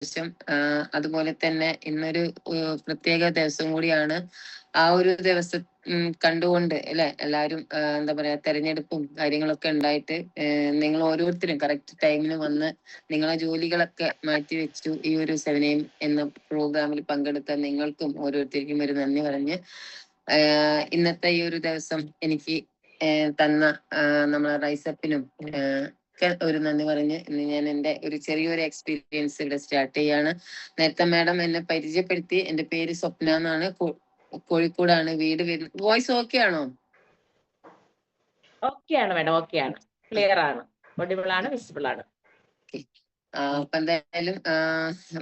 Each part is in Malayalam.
ദിവസം. അതുപോലെ തന്നെ ഇന്നൊരു പ്രത്യേക ദിവസം കൂടിയാണ്. ആ ഒരു ദിവസം കണ്ടുകൊണ്ട് അല്ലെ എല്ലാവരും എന്താ പറയാ തെരഞ്ഞെടുപ്പും കാര്യങ്ങളൊക്കെ ഉണ്ടായിട്ട് നിങ്ങൾ ഓരോരുത്തരും കറക്റ്റ് ടൈമിന് വന്ന് നിങ്ങളെ ജോലികളൊക്കെ മാറ്റിവെച്ചു ഈ ഒരു 7am എന്ന പ്രോഗ്രാമിൽ പങ്കെടുത്ത നിങ്ങൾക്കും ഓരോരുത്തർക്കും ഒരു നന്ദി പറഞ്ഞ് ഇന്നത്തെ ഈ ഒരു ദിവസം എനിക്ക് തന്ന നമ്മളെ റൈസപ്പിനും ഒരു നന്ദി പറഞ്ഞ് ഇന്ന് ഞാൻ എന്റെ ഒരു ചെറിയൊരു എക്സ്പീരിയൻസ് ഇവിടെ സ്റ്റാർട്ട് ചെയ്യാണ്. നേരത്തെ മാഡം എന്നെ പരിചയപ്പെടുത്തി. എന്റെ പേര് സ്വപ്ന എന്നാണ്. കോഴിക്കോടാണ് വീട് വരുന്നത്. വോയിസ് ഓക്കെ ആണോ? ഓക്കെ ആണ് മാഡം, ഓക്കെ ആണ്, ക്ലിയർ ആണ്, ഓഡിബിൾ ആണ്, വിസിബിൾ ആണ്. അപ്പൊ എന്തായാലും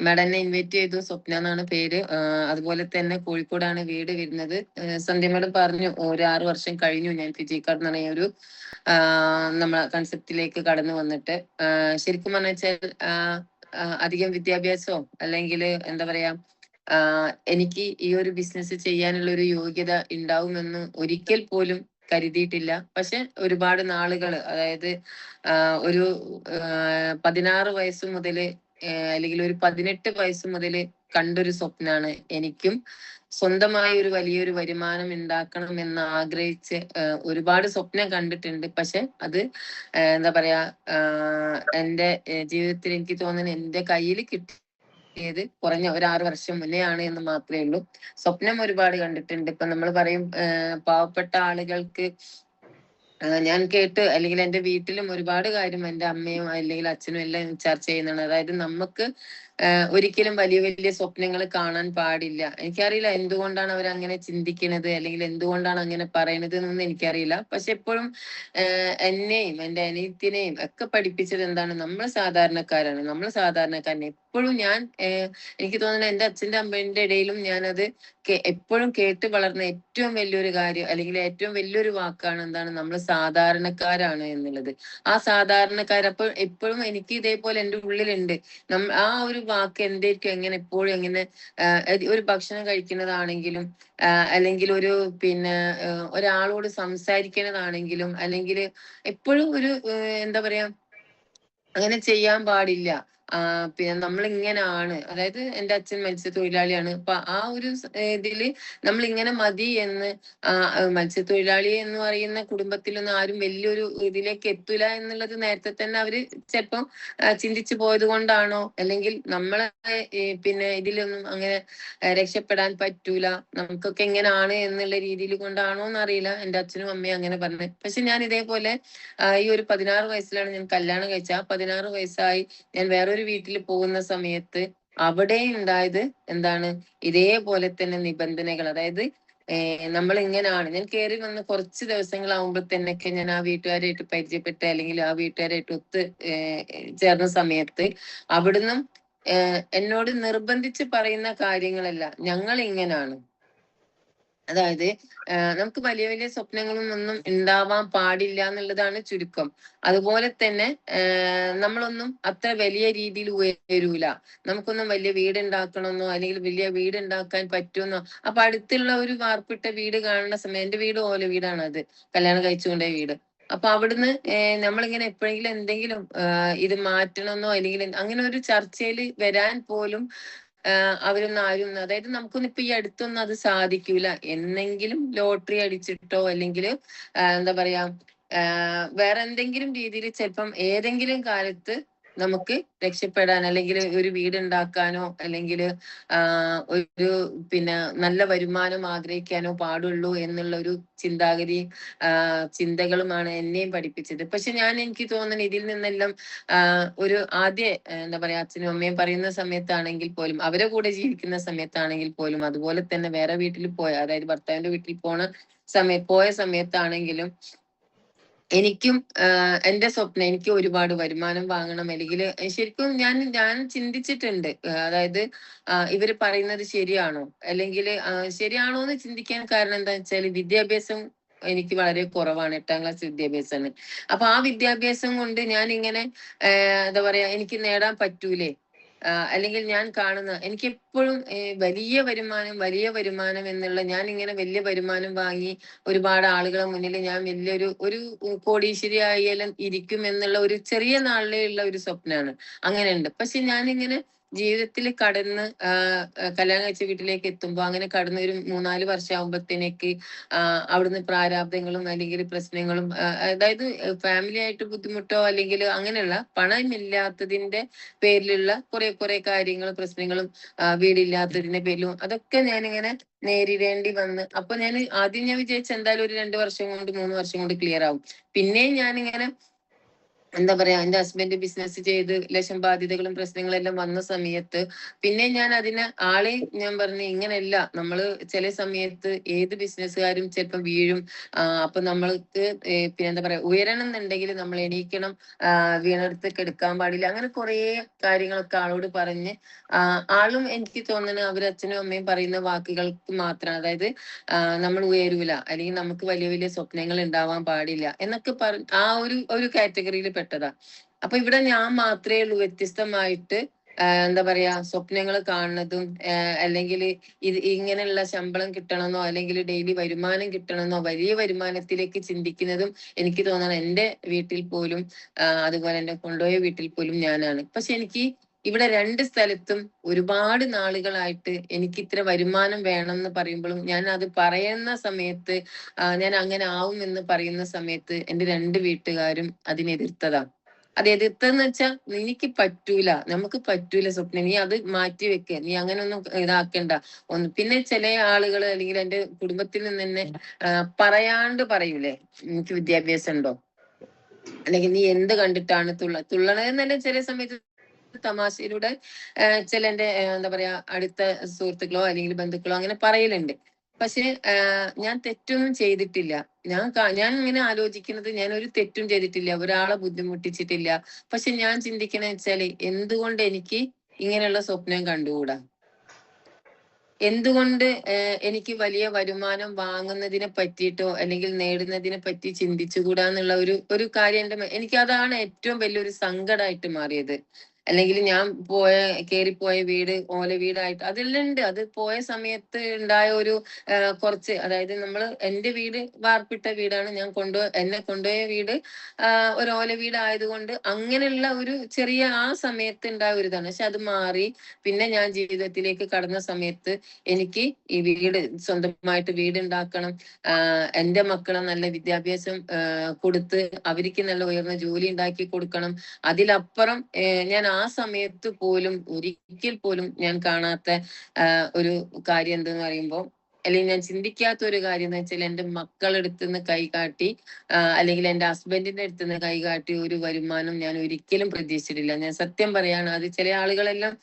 മാഡം എന്നെ ഇൻവൈറ്റ് ചെയ്തു. സ്വപ്ന എന്നാണ് പേര്. അതുപോലെ തന്നെ കോഴിക്കോടാണ് വീട് വരുന്നത്. സന്ധ്യ മാഡം പറഞ്ഞു ഒരു 6 വർഷം കഴിഞ്ഞു ഞാൻ ഫിജിക്കാർഡ് എന്ന് പറഞ്ഞ ഒരു നമ്മളെ കൺസെപ്റ്റിലേക്ക് കടന്നു വന്നിട്ട്. ശരിക്കും പറഞ്ഞു വെച്ചാൽ അധികം വിദ്യാഭ്യാസമോ അല്ലെങ്കിൽ എന്താ പറയാ എനിക്ക് ഈ ഒരു ബിസിനസ് ചെയ്യാനുള്ള ഒരു യോഗ്യത ഉണ്ടാവുമെന്ന് ഒരിക്കൽ പോലും കരുതിയിട്ടില്ല. പക്ഷെ ഒരുപാട് നാളുകൾ, അതായത് ഒരു 16 വയസ്സ് മുതല് അല്ലെങ്കിൽ ഒരു 18 വയസ്സ് മുതല് കണ്ടൊരു സ്വപ്നാണ് എനിക്കും സ്വന്തമായി ഒരു വലിയൊരു വരുമാനം ഉണ്ടാക്കണം എന്ന് ആഗ്രഹിച്ച് ഒരുപാട് സ്വപ്നം കണ്ടിട്ടുണ്ട്. പക്ഷെ അത് എന്താ പറയാ എന്റെ ജീവിതത്തിൽ എനിക്ക് തോന്നുന്നു എന്റെ കയ്യിൽ കിട്ടിയത് കുറഞ്ഞ ഒരു 6 വർഷം മുന്നേ ആണ് എന്ന് മാത്രമേ ഉള്ളൂ. സ്വപ്നം ഒരുപാട് കണ്ടിട്ടുണ്ട്. ഇപ്പൊ നമ്മൾ പറയും പാവപ്പെട്ട ആളുകൾക്ക് ഞാൻ കേട്ട് അല്ലെങ്കിൽ എന്റെ വീട്ടിലും ഒരുപാട് കാര്യം എന്റെ അമ്മയും അല്ലെങ്കിൽ അച്ഛനും എല്ലാം ചർച്ച ചെയ്യുന്നതാണ്. അതായത് നമുക്ക് ഒരിക്കലും വലിയ വലിയ സ്വപ്നങ്ങൾ കാണാൻ പാടില്ല. എനിക്കറിയില്ല എന്തുകൊണ്ടാണ് അവർ അങ്ങനെ ചിന്തിക്കുന്നത് അല്ലെങ്കിൽ എന്തുകൊണ്ടാണ് അങ്ങനെ പറയണത് എന്നൊന്നും എനിക്കറിയില്ല. പക്ഷെ എപ്പോഴും എന്നെയും എന്റെ അനിയത്തിനെയും ഒക്കെ പഠിപ്പിച്ചത് എന്താണ്, നമ്മൾ സാധാരണക്കാരാണ്, നമ്മൾ സാധാരണക്കാരനെ എപ്പോഴും ഞാൻ എനിക്ക് തോന്നുന്നത് എന്റെ അച്ഛന്റെ അമ്മയുടെ ഇടയിലും ഞാനത് എപ്പോഴും കേട്ട് വളർന്ന ഏറ്റവും വലിയൊരു കാര്യം അല്ലെങ്കിൽ ഏറ്റവും വലിയൊരു വാക്കാണ് എന്താണ്, നമ്മൾ സാധാരണക്കാരാണ് എന്നുള്ളത്. ആ സാധാരണക്കാരപ്പോൾ എപ്പോഴും എനിക്ക് ഇതേപോലെ എന്റെ ഉള്ളിലുണ്ട്. ആ ഒരു വാക്ക് എന്തായിരിക്കും എങ്ങനെ എപ്പോഴും എങ്ങനെ ഒരു ഭക്ഷണം കഴിക്കുന്നതാണെങ്കിലും അല്ലെങ്കിൽ ഒരു പിന്നെ ഒരാളോട് സംസാരിക്കുന്നതാണെങ്കിലും അല്ലെങ്കിൽ എപ്പോഴും ഒരു എന്താ പറയാ അങ്ങനെ ചെയ്യാൻ പാടില്ല. പിന്നെ നമ്മൾ ഇങ്ങനെയാണ്, അതായത് എന്റെ അച്ഛൻ മത്സ്യത്തൊഴിലാളിയാണ്. അപ്പൊ ആ ഒരു ഇതില് നമ്മൾ ഇങ്ങനെ മതി എന്ന് മത്സ്യത്തൊഴിലാളി എന്ന് പറയുന്ന കുടുംബത്തിലൊന്നും ആരും വലിയൊരു ഇതിലേക്ക് എത്തൂല എന്നുള്ളത് നേരത്തെ തന്നെ അവര് ചിലപ്പം ചിന്തിച്ചു പോയത് കൊണ്ടാണോ, അല്ലെങ്കിൽ നമ്മളെ പിന്നെ ഇതിലൊന്നും അങ്ങനെ രക്ഷപ്പെടാൻ പറ്റൂല, നമുക്കൊക്കെ ഇങ്ങനെയാണ് എന്നുള്ള രീതിയിൽ കൊണ്ടാണോ എന്നറിയില്ല എന്റെ അച്ഛനും അമ്മയും അങ്ങനെ പറഞ്ഞത്. പക്ഷെ ഞാൻ ഇതേപോലെ ഈ ഒരു 16 വയസ്സിലാണ് ഞാൻ കല്യാണം കഴിച്ച. 16 വയസ്സായി ഞാൻ വേറൊരു വീട്ടിൽ പോകുന്ന സമയത്ത് അവിടെ ഉണ്ടായത് എന്താണ്, ഇതേപോലെ തന്നെ നിബന്ധനകൾ. അതായത് നമ്മൾ ഇങ്ങനെയാണ്. ഞാൻ കയറി വന്ന് കുറച്ച് ദിവസങ്ങളാവുമ്പോൾ തന്നെയൊക്കെ ഞാൻ ആ വീട്ടുകാരായിട്ട് പരിചയപ്പെട്ട് അല്ലെങ്കിൽ ആ വീട്ടുകാരായിട്ട് ഒത്ത് ചേർന്ന സമയത്ത് അവിടുന്ന് എന്നോട് നിർബന്ധിച്ച് പറയുന്ന കാര്യങ്ങളല്ല, ഞങ്ങൾ ഇങ്ങനാണ്. അതായത് നമുക്ക് വലിയ വലിയ സ്വപ്നങ്ങളും ഒന്നും ഉണ്ടാവാൻ പാടില്ല എന്നുള്ളതാണ് ചുരുക്കം. അതുപോലെ തന്നെ നമ്മളൊന്നും അത്ര വലിയ രീതിയിൽ ഉയരൂല. നമുക്കൊന്നും വലിയ വീട് ഉണ്ടാക്കണമെന്നോ അല്ലെങ്കിൽ വലിയ വീട് ഉണ്ടാക്കാൻ പറ്റുമെന്നോ. അപ്പൊ അടുത്തുള്ള ഒരു വാർപ്പിട്ട വീട് കാണുന്ന സമയം, എന്റെ വീട് ഓല വീടാണ്, അത് കല്യാണം കഴിച്ചുകൊണ്ടേ വീട്. അപ്പൊ അവിടുന്ന് നമ്മളിങ്ങനെ എപ്പോഴെങ്കിലും എന്തെങ്കിലും ഇത് മാറ്റണമെന്നോ അല്ലെങ്കിൽ അങ്ങനെ ഒരു ചർച്ചയിൽ വരാൻ പോലും അവരൊന്നും ആരും, അതായത് നമുക്കൊന്നും ഇപ്പൊ ഈ അടുത്തൊന്നും അത് സാധിക്കൂല. എന്നെങ്കിലും ലോട്ടറി അടിച്ചിട്ടോ അല്ലെങ്കിൽ എന്താ പറയാ വേറെ എന്തെങ്കിലും രീതിയിൽ ചിലപ്പം ഏതെങ്കിലും കാലത്ത് നമുക്ക് രക്ഷപ്പെടാൻ അല്ലെങ്കിൽ ഒരു വീടുണ്ടാക്കാനോ അല്ലെങ്കിൽ ഒരു പിന്നെ നല്ല വരുമാനം ആഗ്രഹിക്കാനോ പാടുള്ളൂ എന്നുള്ള ഒരു ചിന്താഗതി ചിന്തകളുമാണ് എന്നെയും പഠിപ്പിച്ചത്. പക്ഷെ എനിക്ക് തോന്നുന്നു ഇതിൽ നിന്നെല്ലാം ഒരു ആദ്യ എന്താ പറയാ അച്ഛനും അമ്മയും പറയുന്ന സമയത്താണെങ്കിൽ പോലും, അവരെ കൂടെ ജീവിക്കുന്ന സമയത്താണെങ്കിൽ പോലും, അതുപോലെ തന്നെ വേറെ വീട്ടിൽ അതായത് ഭർത്താവിന്റെ വീട്ടിൽ പോയ സമയത്താണെങ്കിലും എനിക്കും എന്റെ സ്വപ്നം എനിക്ക് ഒരുപാട് വരുമാനം വാങ്ങണം. അല്ലെങ്കിൽ ശരിക്കും ഞാൻ ചിന്തിച്ചിട്ടുണ്ട്, അതായത് ഇവര് പറയുന്നത് ശരിയാണോ അല്ലെങ്കിൽ ശരിയാണോ എന്ന് ചിന്തിക്കാൻ കാരണം എന്താ വെച്ചാൽ വിദ്യാഭ്യാസം എനിക്ക് വളരെ കുറവാണ്. 8ാം ക്ലാസ് വിദ്യാഭ്യാസമാണ്. അപ്പൊ ആ വിദ്യാഭ്യാസം കൊണ്ട് ഞാൻ ഇങ്ങനെ എന്താ പറയാ എനിക്ക് നേടാൻ പറ്റൂലേ? അല്ലെങ്കിൽ ഞാൻ കാണുന്ന എനിക്ക് എപ്പോഴും വലിയ വരുമാനം എന്നുള്ള, ഞാൻ ഇങ്ങനെ വലിയ വരുമാനം വാങ്ങി ഒരുപാട് ആളുകളെ മുന്നിൽ ഞാൻ ഒരു കോടീശ്വരി ആയാലും ഇരിക്കും എന്നുള്ള ഒരു ചെറിയ നാളിലുള്ള ഒരു സ്വപ്നമാണ്. അങ്ങനെയുണ്ട്. പക്ഷെ ഞാനിങ്ങനെ ജീവിതത്തിൽ കടന്ന് കല്യാണം കഴിച്ച വീട്ടിലേക്ക് എത്തുമ്പോൾ അങ്ങനെ കടന്ന് ഒരു 3-4 വർഷം ആകുമ്പോഴത്തേക്ക് അവിടുന്ന് പ്രാരാബ്ദങ്ങളും അല്ലെങ്കിൽ പ്രശ്നങ്ങളും അതായത് ഫാമിലി ആയിട്ട് ബുദ്ധിമുട്ടോ അല്ലെങ്കിൽ അങ്ങനെയുള്ള പണമില്ലാത്തതിന്റെ പേരിലുള്ള കുറെ കാര്യങ്ങളും പ്രശ്നങ്ങളും വീടില്ലാത്തതിന്റെ പേരിലും അതൊക്കെ ഞാനിങ്ങനെ നേരിടേണ്ടി വന്ന് അപ്പൊ ഞാൻ ആദ്യം ഞാൻ വിചാരിച്ച എന്തായാലും ഒരു 2 വർഷം കൊണ്ട് 3 വർഷം കൊണ്ട് ക്ലിയർ ആവും. പിന്നെയും ഞാനിങ്ങനെ എന്താ പറയാ എന്റെ ഹസ്ബൻഡ് ബിസിനസ് ചെയ്ത് ലക്ഷം ബാധ്യതകളും പ്രശ്നങ്ങളും എല്ലാം വന്ന സമയത്ത് പിന്നെ ഞാൻ അതിനെ ആളെ ഞാൻ പറഞ്ഞു ഇങ്ങനെയല്ല നമ്മള് ചില സമയത്ത് ഏത് ബിസിനസ്സുകാരും ചിലപ്പോൾ വീഴും. അപ്പൊ നമ്മൾക്ക് പിന്നെ എന്താ പറയാ ഉയരണം എന്നുണ്ടെങ്കിൽ നമ്മൾ എണീക്കണം, വീണെടുത്ത് കെടുക്കാൻ പാടില്ല, അങ്ങനെ കുറെ കാര്യങ്ങളൊക്കെ ആളോട് പറഞ്ഞ് ആളും എനിക്ക് തോന്നുന്നത് അവരച്ഛനും അമ്മയും പറയുന്ന വാക്കുകൾക്ക് മാത്രമാണ്, അതായത് നമ്മൾ ഉയരൂല അല്ലെങ്കിൽ നമുക്ക് വലിയ വലിയ സ്വപ്നങ്ങൾ ഉണ്ടാവാൻ പാടില്ല എന്നൊക്കെ ആ ഒരു കാറ്റഗറിയിൽ പെട്ടതാ. അപ്പൊ ഇവിടെ ഞാൻ മാത്രമേ ഉള്ളൂ വ്യത്യസ്തമായിട്ട് എന്താ പറയാ സ്വപ്നങ്ങൾ കാണുന്നതും അല്ലെങ്കിൽ ഇങ്ങനെയുള്ള ശമ്പളം കിട്ടണമെന്നോ അല്ലെങ്കിൽ ഡെയിലി വരുമാനം കിട്ടണമെന്നോ വലിയ വരുമാനത്തിലേക്ക് ചിന്തിക്കുന്നതും എനിക്ക് തോന്നണം എന്റെ വീട്ടിൽ പോലും അതുപോലെ എന്നെ കൊണ്ടുപോയ വീട്ടിൽ പോലും ഞാനാണ്. പക്ഷെ എനിക്ക് ഇവിടെ 2 സ്ഥലത്തും ഒരുപാട് നാളുകളായിട്ട് എനിക്ക് ഇത്ര വരുമാനം വേണം എന്ന് പറയുമ്പോഴും ഞാൻ അത് പറയുന്ന സമയത്ത് ഞാൻ അങ്ങനെ ആവും എന്ന് പറയുന്ന സമയത്ത് എന്റെ 2 വീട്ടുകാരും അതിനെതിർത്തതാ. അത് എതിർത്തെന്ന് വെച്ചാൽ എനിക്ക് പറ്റൂല, നമുക്ക് പറ്റൂല സ്വപ്നം, നീ അത് മാറ്റി വെക്ക, നീ അങ്ങനെ ഒന്നും ഇതാക്കണ്ട ഒന്ന്. പിന്നെ ചില ആളുകൾ അല്ലെങ്കിൽ എന്റെ കുടുംബത്തിൽ നിന്ന് തന്നെ പറയാണ്ട് പറയൂലേ എനിക്ക് വിദ്യാഭ്യാസം ഉണ്ടോ അല്ലെങ്കിൽ നീ എന്ത് കണ്ടിട്ടാണ് തുള്ളണതെന്നല്ല ചില സമയത്ത് തമാശയിലൂടെ ചില എന്റെ എന്താ പറയാ അടുത്ത സുഹൃത്തുക്കളോ അല്ലെങ്കിൽ ബന്ധുക്കളോ അങ്ങനെ പറയലുണ്ട്. പക്ഷെ ഞാൻ തെറ്റൊന്നും ചെയ്തിട്ടില്ല. ഞാൻ ഇങ്ങനെ ആലോചിക്കുന്നത് ഞാൻ ഒരു തെറ്റും ചെയ്തിട്ടില്ല, ഒരാളെ ബുദ്ധിമുട്ടിച്ചിട്ടില്ല. പക്ഷെ ഞാൻ ചിന്തിക്കണ വെച്ചാല് എന്തുകൊണ്ട് എനിക്ക് ഇങ്ങനെയുള്ള സ്വപ്നം കണ്ടുകൂടാ, എന്തുകൊണ്ട് എനിക്ക് വലിയ വരുമാനം വാങ്ങുന്നതിനെ പറ്റിയിട്ടോ അല്ലെങ്കിൽ നേടുന്നതിനെ പറ്റി ചിന്തിച്ചുകൂടാന്നുള്ള ഒരു കാര്യം എനിക്ക് അതാണ് ഏറ്റവും വലിയൊരു സങ്കടമായിട്ട് മാറിയത്. അല്ലെങ്കിൽ ഞാൻ കേറിപ്പോയ വീട് ഓല വീടായിട്ട് അതെല്ലാം ഉണ്ട്. അത് പോയ സമയത്ത് ഉണ്ടായ ഒരു കുറച്ച്, അതായത് എന്റെ വീട് വാർപ്പിട്ട വീടാണ്, എന്നെ കൊണ്ടുപോയ വീട് ഒരു ഓല വീടായതുകൊണ്ട് അങ്ങനെയുള്ള ഒരു ചെറിയ ആ സമയത്ത് ഉണ്ടായ ഒരു ഇതാണ്. പക്ഷെ അത് മാറി പിന്നെ ഞാൻ ജീവിതത്തിലേക്ക് കടന്ന സമയത്ത് എനിക്ക് ഈ സ്വന്തമായിട്ട് വീടുണ്ടാക്കണം, എന്റെ മക്കളെ നല്ല വിദ്യാഭ്യാസം കൊടുത്ത് അവർക്ക് നല്ല ഉയർന്ന ജോലി ഉണ്ടാക്കി കൊടുക്കണം. അതിലപ്പുറം ഞാൻ ആ സമയത്ത് പോലും ഒരിക്കൽ പോലും ഞാൻ കാണാത്ത ഒരു കാര്യം എന്തെന്ന് പറയുമ്പോൾ, അല്ലെങ്കിൽ ഞാൻ ചിന്തിക്കാത്ത ഒരു കാര്യം എന്ന് വെച്ചാൽ എന്റെ മക്കളെടുത്തുനിന്ന് കൈകാട്ടി അല്ലെങ്കിൽ എന്റെ ഹസ്ബൻഡിന്റെ അടുത്തുനിന്ന് കൈകാട്ടി ഒരു വരുമാനം ഞാൻ ഒരിക്കലും പ്രതീക്ഷിച്ചിട്ടില്ല. ഞാൻ സത്യം പറയാണ്. അത് ചില ആളുകളെല്ലാം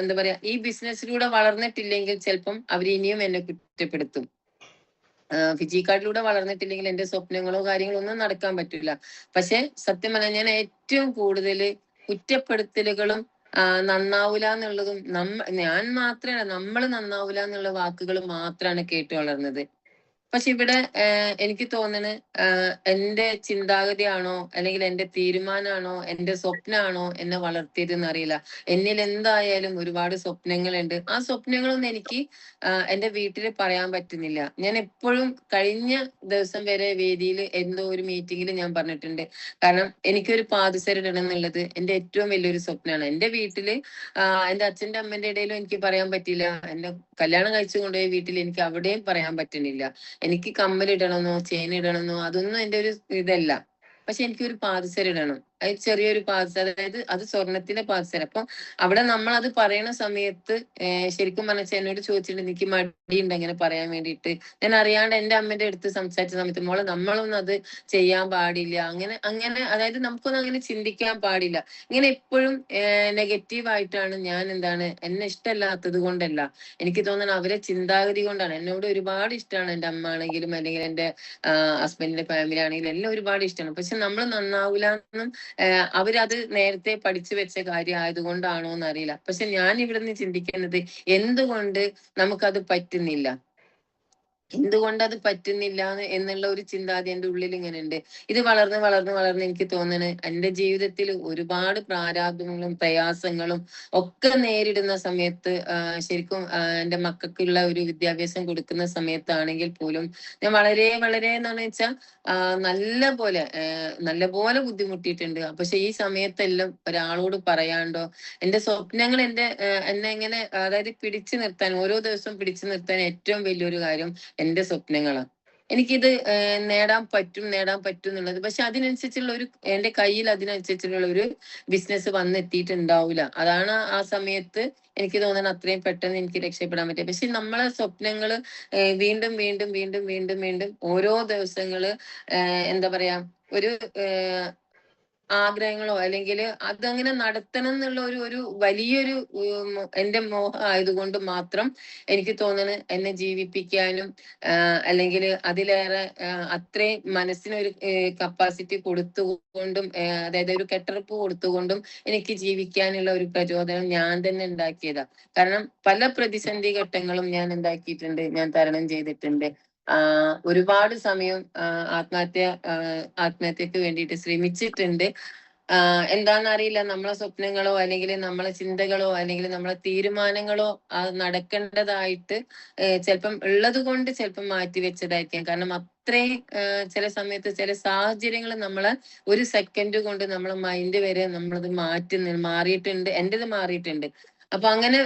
എന്താ പറയാ ഈ ബിസിനസ്സിലൂടെ വളർന്നിട്ടില്ലെങ്കിൽ ചിലപ്പം അവർ ഇനിയും എന്നെ കുറ്റപ്പെടുത്തും. ഫിജി കാർഡിലൂടെ വളർന്നിട്ടില്ലെങ്കിൽ എന്റെ സ്വപ്നങ്ങളോ കാര്യങ്ങളോ ഒന്നും നടക്കാൻ പറ്റില്ല. പക്ഷെ സത്യം പറഞ്ഞാൽ ഞാൻ ഏറ്റവും കൂടുതൽ കുറ്റപ്പെടുത്തലുകളും നന്നാവൂല എന്നുള്ളതും ഞാൻ മാത്രമല്ല നമ്മൾ നന്നാവൂല എന്നുള്ള വാക്കുകൾ മാത്രമാണ് കേട്ടു വളർന്നത്. പക്ഷെ ഇവിടെ എനിക്ക് തോന്നുന്നത് എന്റെ ചിന്താഗതിയാണോ അല്ലെങ്കിൽ എന്റെ തീരുമാനമാണോ എന്റെ സ്വപ്നമാണോ എന്നെ വളർത്തിയത് എന്നറിയില്ല. എന്നിൽ എന്തായാലും ഒരുപാട് സ്വപ്നങ്ങളുണ്ട്. ആ സ്വപ്നങ്ങളൊന്നും എനിക്ക് എന്റെ വീട്ടിൽ പറയാൻ പറ്റുന്നില്ല. ഞാൻ എപ്പോഴും കഴിഞ്ഞ ദിവസം വരെ വേദിയിൽ എന്തോ ഒരു മീറ്റിംഗിൽ ഞാൻ പറഞ്ഞിട്ടുണ്ട്, കാരണം എനിക്കൊരു പാദസരം ഇടണം എന്നുള്ളത് എന്റെ ഏറ്റവും വലിയൊരു സ്വപ്നമാണ്. എന്റെ വീട്ടില് എന്റെ അച്ഛന്റെ അമ്മന്റെ ഇടയിലും എനിക്ക് പറയാൻ പറ്റില്ല, എന്റെ കല്യാണം കഴിച്ചു കൊണ്ടുപോയ വീട്ടിൽ എനിക്ക് അവിടെയും പറയാൻ പറ്റുന്നില്ല. എനിക്ക് കമ്മലിടണമെന്നോ ചെയിൻ ഇടണമെന്നോ അതൊന്നും എന്റെ ഒരു ഇതല്ല. പക്ഷെ എനിക്കൊരു പാദസരം ഇടണം, അത് ചെറിയൊരു പാദസരം, അതായത് അത് സ്വർണത്തിന്റെ പാദസരം. അപ്പൊ അവിടെ നമ്മൾ അത് പറയണ സമയത്ത് ശരിക്കും പറഞ്ഞാൽ എന്നോട് ചോദിച്ചിട്ടുണ്ട് എനിക്ക് മടിയുണ്ട് അങ്ങനെ പറയാൻ വേണ്ടിയിട്ട്. ഞാൻ അറിയാണ്ട് എന്റെ അമ്മന്റെ അടുത്ത് സംസാരിച്ച സമയത്ത് മോളെ നമ്മളൊന്നും അത് ചെയ്യാൻ പാടില്ല, അങ്ങനെ അങ്ങനെ അതായത് നമുക്കൊന്നും അങ്ങനെ ചിന്തിക്കാൻ പാടില്ല. ഇങ്ങനെ എപ്പോഴും നെഗറ്റീവ് ആയിട്ടാണ് ഞാൻ എന്നെ ഇഷ്ടമല്ലാത്തത് കൊണ്ടല്ല, എനിക്ക് തോന്നുന്നത് അവരെ ചിന്താഗതി കൊണ്ടാണ്. എന്നോട് ഒരുപാട് ഇഷ്ടമാണ് എന്റെ അമ്മ ആണെങ്കിലും അല്ലെങ്കിൽ എന്റെ ഹസ്ബൻഡിന്റെ ഫാമിലി ആണെങ്കിലും എല്ലാം ഒരുപാട് ഇഷ്ടമാണ്. പക്ഷെ നമ്മൾ നന്നാവൂല എന്നും അവരത് നേരത്തെ പഠിച്ചു വെച്ച കാര്യം ആയതുകൊണ്ടാണോ എന്നറിയില്ല. പക്ഷെ ഞാൻ ഇവിടെ നിന്ന് ചിന്തിക്കുന്നത് എന്തുകൊണ്ട് നമുക്കത് പറ്റുന്നില്ല. എന്തുകൊണ്ട് അത് പറ്റുന്നില്ല എന്നുള്ള ഒരു ചിന്താഗതി എന്റെ ഉള്ളിൽ ഇങ്ങനെ ഉണ്ട്. ഇത് വളർന്ന് വളർന്ന് വളർന്ന് എനിക്ക് തോന്നണ് എന്റെ ജീവിതത്തിൽ ഒരുപാട് പ്രാരാബ്ദങ്ങളും പ്രയാസങ്ങളും ഒക്കെ നേരിടുന്ന സമയത്ത് ശരിക്കും എന്റെ മക്കൾക്കുള്ള ഒരു വിദ്യാഭ്യാസം കൊടുക്കുന്ന സമയത്താണെങ്കിൽ പോലും ഞാൻ വളരെ വളരെ എന്താണെന്ന് വെച്ചാൽ നല്ല പോലെ ബുദ്ധിമുട്ടിയിട്ടുണ്ട്. പക്ഷെ ഈ സമയത്തെല്ലാം ഒരാളോട് പറയാണ്ടോ എന്റെ സ്വപ്നങ്ങൾ എന്നെ എങ്ങനെ അതായത് പിടിച്ചു നിർത്താൻ ഓരോ ദിവസവും പിടിച്ചു നിർത്താൻ ഏറ്റവും വലിയൊരു കാര്യം എന്റെ സ്വപ്നങ്ങളാണ്. എനിക്കിത് നേടാൻ പറ്റും എന്നുള്ളത്. പക്ഷെ അതിനനുസരിച്ചുള്ള ഒരു എന്റെ കയ്യിൽ അതിനനുസരിച്ചുള്ള ഒരു ബിസിനസ് വന്നെത്തിയിട്ടുണ്ടാവില്ല. അതാണ് ആ സമയത്ത് എനിക്ക് തോന്നുന്നത് അത്രയും പെട്ടെന്ന് എനിക്ക് രക്ഷപ്പെടാൻ പറ്റും. പക്ഷെ നമ്മളെ സ്വപ്നങ്ങള് വീണ്ടും വീണ്ടും വീണ്ടും വീണ്ടും വീണ്ടും ഓരോ ദിവസങ്ങള് എന്താ പറയാ ഒരു ആഗ്രഹങ്ങളോ അല്ലെങ്കിൽ അതങ്ങനെ നടത്തണം എന്നുള്ള ഒരു വലിയൊരു എന്റെ മോഹം ആയതുകൊണ്ട് മാത്രം എനിക്ക് തോന്നുന്നത് എന്നെ ജീവിപ്പിക്കാനും അല്ലെങ്കിൽ അതിലേറെ അത്രയും മനസ്സിനൊരു കപ്പാസിറ്റി കൊടുത്തുകൊണ്ടും അതായത് ഒരു കെട്ടുറപ്പ് കൊടുത്തുകൊണ്ടും എനിക്ക് ജീവിക്കാനുള്ള ഒരു പ്രചോദനം ഞാൻ തന്നെ ഉണ്ടാക്കിയതാ. കാരണം പല പ്രതിസന്ധി ഘട്ടങ്ങളും ഞാൻ ഉണ്ടാക്കിയിട്ടുണ്ട്, ഞാൻ തരണം ചെയ്തിട്ടുണ്ട്. ഒരുപാട് സമയം ആത്മഹത്യക്ക് വേണ്ടിയിട്ട് ശ്രമിച്ചിട്ടുണ്ട്. എന്താണെന്നറിയില്ല, നമ്മളെ സ്വപ്നങ്ങളോ അല്ലെങ്കിൽ നമ്മളെ ചിന്തകളോ അല്ലെങ്കിൽ നമ്മളെ തീരുമാനങ്ങളോ നടക്കേണ്ടതായിട്ട് ചിലപ്പം ഉള്ളത് കൊണ്ട് ചിലപ്പം മാറ്റിവെച്ചതായിരിക്കാം. കാരണം അത്രയും ചില സമയത്ത് ചില സാഹചര്യങ്ങൾ നമ്മളെ ഒരു സെക്കൻഡ് കൊണ്ട് നമ്മളെ മൈൻഡ് വരെ നമ്മളത് മാറിയിട്ടുണ്ട്. എന്റേത് മാറിയിട്ടുണ്ട്. അപ്പൊ അങ്ങനെ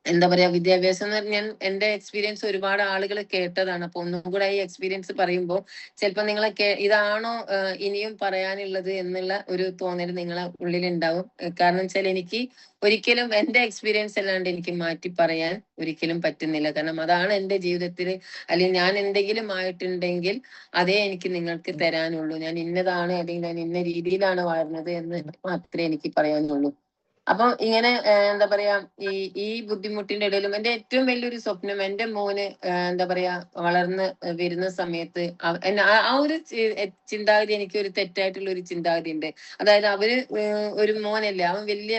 എന്താ പറയാ, വിദ്യാഭ്യാസം എന്ന് പറഞ്ഞാൽ എന്റെ എക്സ്പീരിയൻസ് ഒരുപാട് ആളുകൾ കേട്ടതാണ്. അപ്പൊ ഒന്നും കൂടെ ഈ എക്സ്പീരിയൻസ് പറയുമ്പോൾ ചിലപ്പോൾ നിങ്ങളെ ഇതാണോ ഇനിയും പറയാനുള്ളത് എന്നുള്ള ഒരു തോന്നൽ നിങ്ങളെ ഉള്ളിൽ ഉണ്ടാവും. കാരണം വെച്ചാൽ എനിക്ക് ഒരിക്കലും എന്റെ എക്സ്പീരിയൻസ് അല്ലാണ്ട് എനിക്ക് മാറ്റി പറയാൻ ഒരിക്കലും പറ്റുന്നില്ല. കാരണം അതാണ് എന്റെ ജീവിതത്തിൽ, അല്ലെങ്കിൽ ഞാൻ എന്തെങ്കിലും ആയിട്ടുണ്ടെങ്കിൽ അതേ എനിക്ക് നിങ്ങൾക്ക് തരാനുള്ളൂ. ഞാൻ ഇന്നതാണ് അല്ലെങ്കിൽ ഞാൻ ഇന്ന രീതിയിലാണ് വളർന്നത് എന്ന് മാത്രമേ എനിക്ക് പറയാനുള്ളൂ. അപ്പൊ ഇങ്ങനെ എന്താ പറയാ, ഈ ബുദ്ധിമുട്ടിന്റെ ഇടയിലും എന്റെ ഏറ്റവും വലിയൊരു സ്വപ്നം എന്റെ മോന് എന്താ പറയാ വളർന്ന് വരുന്ന സമയത്ത് ആ ഒരു ചിന്താഗതി എനിക്ക് ഒരു തെറ്റായിട്ടുള്ള ഒരു ചിന്താഗതി ഉണ്ട്. അതായത് അവര് ഒരു മോനല്ലേ, അവൻ വലിയ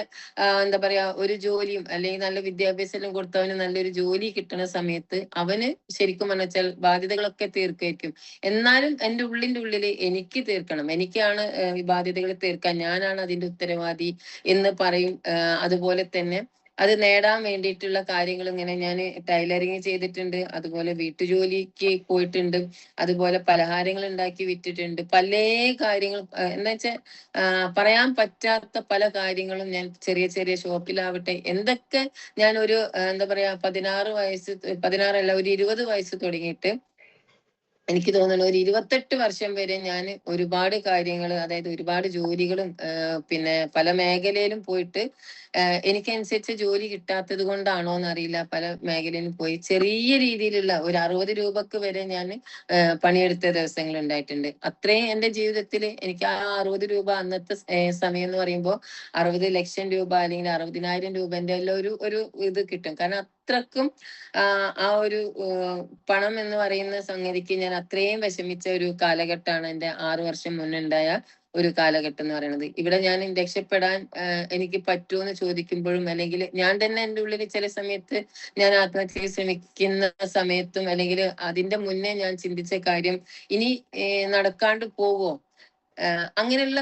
എന്താ പറയാ ഒരു ജോലിയും അല്ലെങ്കിൽ നല്ല വിദ്യാഭ്യാസം എല്ലാം കൊടുത്ത് അവന് നല്ലൊരു ജോലി കിട്ടുന്ന സമയത്ത് അവന് ശരിക്കും പറഞ്ഞാൽ ബാധ്യതകളൊക്കെ തീർക്കായിരിക്കും. എന്നാലും എന്റെ ഉള്ളിന്റെ ഉള്ളില് എനിക്ക് തീർക്കണം, എനിക്കാണ് ഈ ബാധ്യതകൾ തീർക്കാൻ, ഞാനാണ് അതിന്റെ ഉത്തരവാദി എന്ന് പറയും. അതുപോലെ തന്നെ അത് നേടാൻ വേണ്ടിയിട്ടുള്ള കാര്യങ്ങൾ ഇങ്ങനെ ഞാൻ ടൈലറിങ് ചെയ്തിട്ടുണ്ട്, അതുപോലെ വീട്ടുജോലിക്ക് പോയിട്ടുണ്ട്, അതുപോലെ പലഹാരങ്ങൾ ഉണ്ടാക്കി വിറ്റിട്ടുണ്ട്. പല കാര്യങ്ങളും എന്താ വെച്ചാൽ പറയാൻ പറ്റാത്ത പല കാര്യങ്ങളും ഞാൻ ചെറിയ ചെറിയ ഷോപ്പിലാവട്ടെ എന്തൊക്കെ ഞാൻ ഒരു എന്താ പറയാ 16 ഒരു 20 വയസ്സ് തുടങ്ങിയിട്ട് എനിക്ക് തോന്നുന്നു ഒരു 28 വർഷം വരെ ഞാൻ ഒരുപാട് കാര്യങ്ങൾ, അതായത് ഒരുപാട് ജോലികളും പിന്നെ പല മേഖലയിലും പോയിട്ട് എനിക്കനുസരിച്ച് ജോലി കിട്ടാത്തത് കൊണ്ടാണോ എന്നറിയില്ല, പല മേഖലയിലും പോയി ചെറിയ രീതിയിലുള്ള ഒരു 60 രൂപക്ക് വരെ ഞാൻ പണിയെടുത്ത ദിവസങ്ങൾ ഉണ്ടായിട്ടുണ്ട്. അത്രയും എന്റെ ജീവിതത്തിൽ എനിക്ക് ആ 60 രൂപ അന്നത്തെ സമയം എന്ന് പറയുമ്പോൾ 60 ലക്ഷം രൂപ അല്ലെങ്കിൽ 60,000 രൂപന്റെ എല്ലാം ഒരു ഇത് കിട്ടും. കാരണം അത്രക്കും ആ ഒരു പണം എന്ന് പറയുന്ന സംഗതിക്ക് ഞാൻ അത്രയും വിഷമിച്ച ഒരു കാലഘട്ടമാണ് എന്റെ 6 വർഷം മുന്നുണ്ടായ ഒരു കാലഘട്ടം എന്ന് പറയുന്നത്. ഇവിടെ ഞാൻ രക്ഷപ്പെടാൻ എനിക്ക് പറ്റുമെന്ന് ചോദിക്കുമ്പോഴും അല്ലെങ്കിൽ ഞാൻ തന്നെ എന്റെ ഉള്ളിൽ ചില സമയത്ത് ഞാൻ ആത്മഹത്യക്ക് ശ്രമിക്കുന്ന സമയത്തും അല്ലെങ്കിൽ അതിന്റെ മുന്നേ ഞാൻ ചിന്തിച്ച കാര്യം ഇനി നടക്കാണ്ട് പോവോ, അങ്ങനെയുള്ള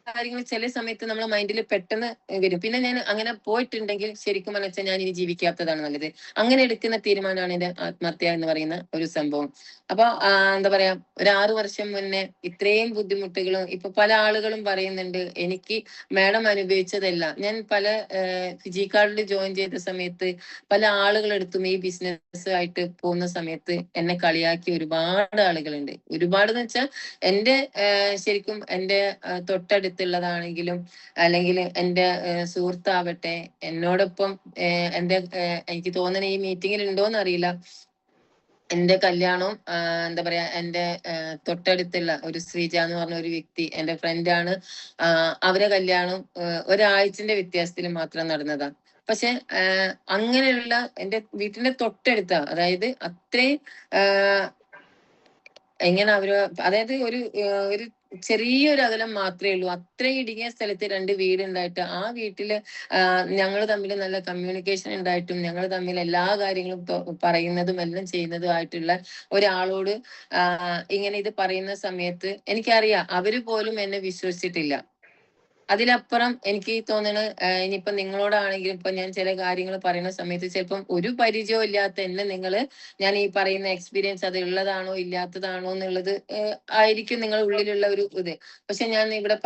കാര്യങ്ങൾ ചില സമയത്ത് നമ്മളെ മൈൻഡിൽ പെട്ടെന്ന് വരും. പിന്നെ ഞാൻ അങ്ങനെ പോയിട്ടുണ്ടെങ്കിൽ ശരിക്കും മനസ്സിൽ ഞാൻ ഇനി ജീവിക്കാത്തതാണ് നല്ലത്, അങ്ങനെ എടുക്കുന്ന തീരുമാനമാണ് എന്റെ ആത്മഹത്യ എന്ന് പറയുന്ന ഒരു സംഭവം. അപ്പൊ എന്താ പറയാ, ഒരു 6 വർഷം മുന്നേ ഇത്രയും ബുദ്ധിമുട്ടുകളും ഇപ്പൊ പല ആളുകളും പറയുന്നുണ്ട് എനിക്ക് മാഡം അനുഭവിച്ചതല്ല. ഞാൻ പല ഫിജി കാർഡിൽ ജോയിൻ ചെയ്ത സമയത്ത് പല ആളുകളെടുത്തും ഈ ബിസിനസ് ആയിട്ട് പോകുന്ന സമയത്ത് എന്നെ കളിയാക്കി ഒരുപാട് ആളുകളുണ്ട്. ഒരുപാട് എന്ന് വെച്ചാൽ എന്റെ ശരിക്കും എന്റെ തൊട്ടടുത്തുള്ളതാണെങ്കിലും അല്ലെങ്കിൽ എന്റെ സുഹൃത്താവട്ടെ എന്നോടൊപ്പം എന്റെ എനിക്ക് തോന്നുന്ന ഈ മീറ്റിങ്ങിൽ ഉണ്ടോന്ന് അറിയില്ല, എന്റെ കല്യാണവും എന്താ പറയാ എന്റെ തൊട്ടടുത്തുള്ള ഒരു ശ്രീജ എന്ന് പറഞ്ഞ ഒരു വ്യക്തി എന്റെ ഫ്രണ്ടാണ്, അവരെ കല്യാണം ഒരാഴ്ചന്റെ വ്യത്യാസത്തിൽ മാത്രം നടന്നതാ. പക്ഷെ അങ്ങനെയുള്ള എന്റെ വീട്ടിന്റെ തൊട്ടടുത്ത, അതായത് അത്രയും എങ്ങനെ അവര്, അതായത് ഒരു ചെറിയൊരു അകലം മാത്രമേ ഉള്ളൂ. അത്രയും ഇടുങ്ങിയ സ്ഥലത്ത് 2 വീടുണ്ടായിട്ട് ആ വീട്ടില് ഞങ്ങൾ തമ്മിൽ നല്ല കമ്മ്യൂണിക്കേഷൻ ഉണ്ടായിട്ടും ഞങ്ങൾ തമ്മിൽ എല്ലാ കാര്യങ്ങളും പറയുന്നതും എല്ലാം ചെയ്യുന്നതും ആയിട്ടുള്ള ഒരാളോട് ഇങ്ങനെ ഇത് പറയുന്ന സമയത്ത് എനിക്കറിയാം അവര് പോലും എന്നെ വിശ്വസിച്ചിട്ടില്ല. അതിലപ്പുറം എനിക്ക് തോന്നണ ഇനിയിപ്പോ നിങ്ങളോടാണെങ്കിലും ഇപ്പൊ ഞാൻ ചില കാര്യങ്ങൾ പറയുന്ന സമയത്ത് ചിലപ്പം ഒരു പരിചയവും ഇല്ലാത്ത എന്നെ നിങ്ങള് ഞാൻ ഈ പറയുന്ന എക്സ്പീരിയൻസ് അത് ഉള്ളതാണോ ഇല്ലാത്തതാണോ എന്നുള്ളത് ആയിരിക്കും നിങ്ങളുടെ ഉള്ളിലുള്ള ഒരു ഇത്. പക്ഷെ ഞാൻ ഇവിടെ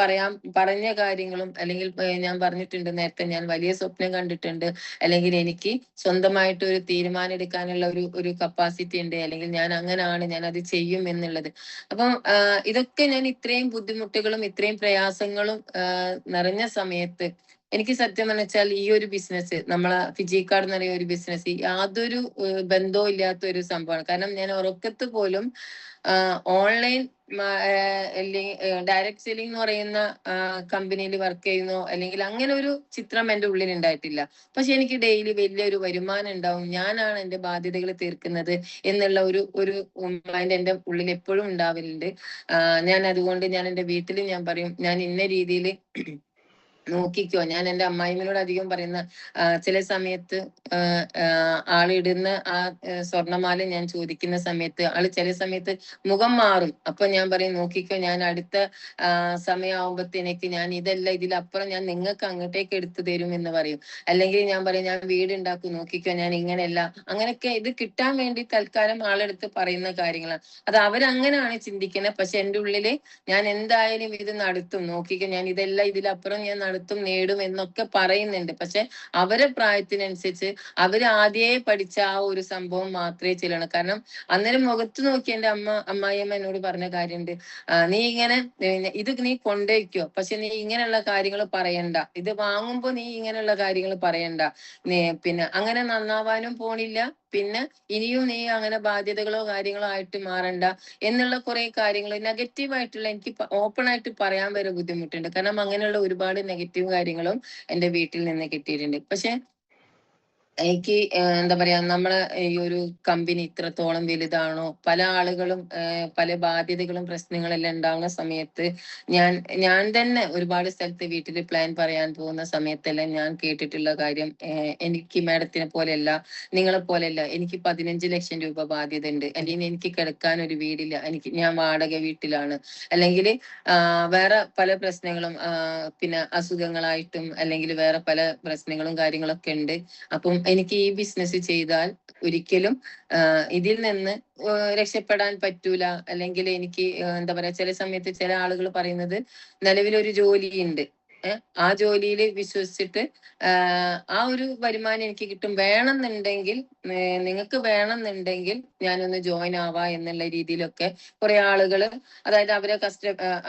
പറഞ്ഞ കാര്യങ്ങളും അല്ലെങ്കിൽ ഞാൻ പറഞ്ഞിട്ടുണ്ട് നേരത്തെ ഞാൻ വലിയ സ്വപ്നം കണ്ടിട്ടുണ്ട്, അല്ലെങ്കിൽ എനിക്ക് സ്വന്തമായിട്ട് ഒരു തീരുമാനം എടുക്കാനുള്ള ഒരു കപ്പാസിറ്റി ഉണ്ട്, അല്ലെങ്കിൽ ഞാൻ അങ്ങനാണ്, ഞാൻ അത് ചെയ്യും എന്നുള്ളത്. അപ്പം ഇതൊക്കെ ഞാൻ ഇത്രയും ബുദ്ധിമുട്ടുകളും ഇത്രയും പ്രയാസങ്ങളും നിറഞ്ഞ സമയത്ത് എനിക്ക് സത്യം വെച്ചാൽ ഈ ഒരു ബിസിനസ് നമ്മളെ ഫിജി കാർഡ് എന്ന് പറയുന്ന ഒരു ബിസിനസ് യാതൊരു ബന്ധവും ഇല്ലാത്ത ഒരു സംഭവമാണ്. കാരണം ഞാൻ ഉറക്കത്ത് പോലും ഓൺലൈൻ ഡയറക്ട് സെല്ലിംഗ് എന്ന് പറയുന്ന കമ്പനിയിൽ വർക്ക് ചെയ്യുന്നോ അല്ലെങ്കിൽ അങ്ങനെ ഒരു ചിത്രം എന്റെ ഉള്ളിൽ ഉണ്ടായിട്ടില്ല. പക്ഷെ എനിക്ക് ഡെയിലി വലിയൊരു വരുമാനം ഉണ്ടാവും, ഞാനാണ് എന്റെ ബാധ്യതകൾ തീർക്കുന്നത് എന്നുള്ള ഒരു മൈൻഡ് എന്റെ ഉള്ളിൽ എപ്പോഴും ഉണ്ടാവലുണ്ട്. ഞാൻ അതുകൊണ്ട് ഞാൻ എന്റെ വീട്ടിൽ ഞാൻ പറയും, ഞാൻ ഇന്ന രീതിയിൽ നോക്കിക്കോ. ഞാൻ എന്റെ അമ്മായിമ്മനോട് അധികം പറയുന്ന ചില സമയത്ത് ആളിടുന്ന ആ സ്വർണമാല ഞാൻ ചോദിക്കുന്ന സമയത്ത് ആള് ചില സമയത്ത് മുഖം മാറും. അപ്പൊ ഞാൻ പറയും, നോക്കിക്കോ, ഞാൻ അടുത്ത സമയമാകുമ്പത്തേക്ക് ഞാൻ ഇതല്ല ഇതിലപ്പുറം ഞാൻ നിങ്ങൾക്ക് അങ്ങോട്ടേക്ക് എടുത്തു തരും എന്ന് പറയും. അല്ലെങ്കിൽ ഞാൻ പറയും, ഞാൻ വീടുണ്ടാക്കും, നോക്കിക്കോ, ഞാൻ ഇങ്ങനെയല്ല. അങ്ങനെയൊക്കെ ഇത് കിട്ടാൻ വേണ്ടി തൽക്കാലം ആളെടുത്ത് പറയുന്ന കാര്യങ്ങളാണ്. അത് അവരങ്ങനെയാണ് ചിന്തിക്കുന്നത്. പക്ഷെ എന്റെ ഉള്ളില് ഞാൻ എന്തായാലും ഇത് നടത്തും, നോക്കിക്കോ, ഞാൻ ഇതെല്ലാം ഇതിലപ്പുറം ഞാൻ നടത്തും, നേടും എന്നൊക്കെ പറയുന്നുണ്ട്. പക്ഷെ അവരെ പ്രായത്തിനനുസരിച്ച് അവര് ആദ്യേ പഠിച്ച ആ ഒരു സംഭവം മാത്രമേ ചെല്ലണം. കാരണം അന്നേരം മുഖത്ത് നോക്കി എന്റെ അമ്മായിയമ്മ എന്നോട് പറഞ്ഞ കാര്യമുണ്ട്, നീ ഇങ്ങനെ ഇത് നീ കൊണ്ടുവയ്ക്കോ, പക്ഷെ നീ ഇങ്ങനെയുള്ള കാര്യങ്ങൾ പറയണ്ട, ഇത് വാങ്ങുമ്പോ നീ ഇങ്ങനെയുള്ള കാര്യങ്ങൾ പറയണ്ട, പിന്നെ അങ്ങനെ നന്നാവാനും പോണില്ല, പിന്നെ ഇനിയും നീ അങ്ങനെ ബാധ്യതകളോ കാര്യങ്ങളോ ആയിട്ട് മാറണ്ട എന്നുള്ള കുറെ കാര്യങ്ങൾ നെഗറ്റീവ് ആയിട്ടുള്ള എനിക്ക് ഓപ്പൺ ആയിട്ട് പറയാൻ വരെ ബുദ്ധിമുട്ടുണ്ട്. കാരണം അങ്ങനെയുള്ള ഒരുപാട് നെഗറ്റീവ് കാര്യങ്ങളും എന്റെ വീട്ടിൽ നിന്ന് കിട്ടിയിട്ടുണ്ട്. പക്ഷെ എനിക്ക് എന്താ പറയാ, നമ്മളെ ഈ ഒരു കമ്പനി ഇത്രത്തോളം വലുതാണോ, പല ആളുകളും പല ബാധ്യതകളും പ്രശ്നങ്ങളെല്ലാം ഉണ്ടാവുന്ന സമയത്ത് ഞാൻ തന്നെ ഒരുപാട് സ്ഥലത്ത് വീട്ടിൽ പ്ലാൻ പറയാൻ പോകുന്ന സമയത്തെല്ലാം ഞാൻ കേട്ടിട്ടുള്ള കാര്യം, എനിക്ക് മാഡത്തിനെ പോലെയല്ല, നിങ്ങളെ പോലെയല്ല, എനിക്ക് 15 ലക്ഷം രൂപ ബാധ്യത ഉണ്ട്, അല്ലെങ്കിൽ എനിക്ക് കിടക്കാൻ ഒരു വീടില്ല, ഞാൻ വാടക വീട്ടിലാണ്, അല്ലെങ്കിൽ വേറെ പല പ്രശ്നങ്ങളും പിന്നെ അസുഖങ്ങളായിട്ടും അല്ലെങ്കിൽ വേറെ പല പ്രശ്നങ്ങളും കാര്യങ്ങളൊക്കെ ഉണ്ട്. അപ്പം എനിക്ക് ഈ ബിസിനസ് ചെയ്താൽ ഒരിക്കലും ഇതിൽ നിന്ന് രക്ഷപ്പെടാൻ പറ്റൂല. അല്ലെങ്കിൽ എനിക്ക് എന്താ പറയാ, ചില സമയത്ത് ചില ആളുകൾ പറയുന്നത് നിലവിലൊരു ജോലിയുണ്ട്, ആ ജോലിയിൽ വിശ്വസിച്ചിട്ട് ആ ഒരു വരുമാനം എനിക്ക് കിട്ടും, വേണമെന്നുണ്ടെങ്കിൽ നിങ്ങൾക്ക് വേണമെന്നുണ്ടെങ്കിൽ ഞാനൊന്ന് ജോയിൻ ആവാ എന്നുള്ള രീതിയിലൊക്കെ കുറെ ആളുകള്, അതായത് അവരെ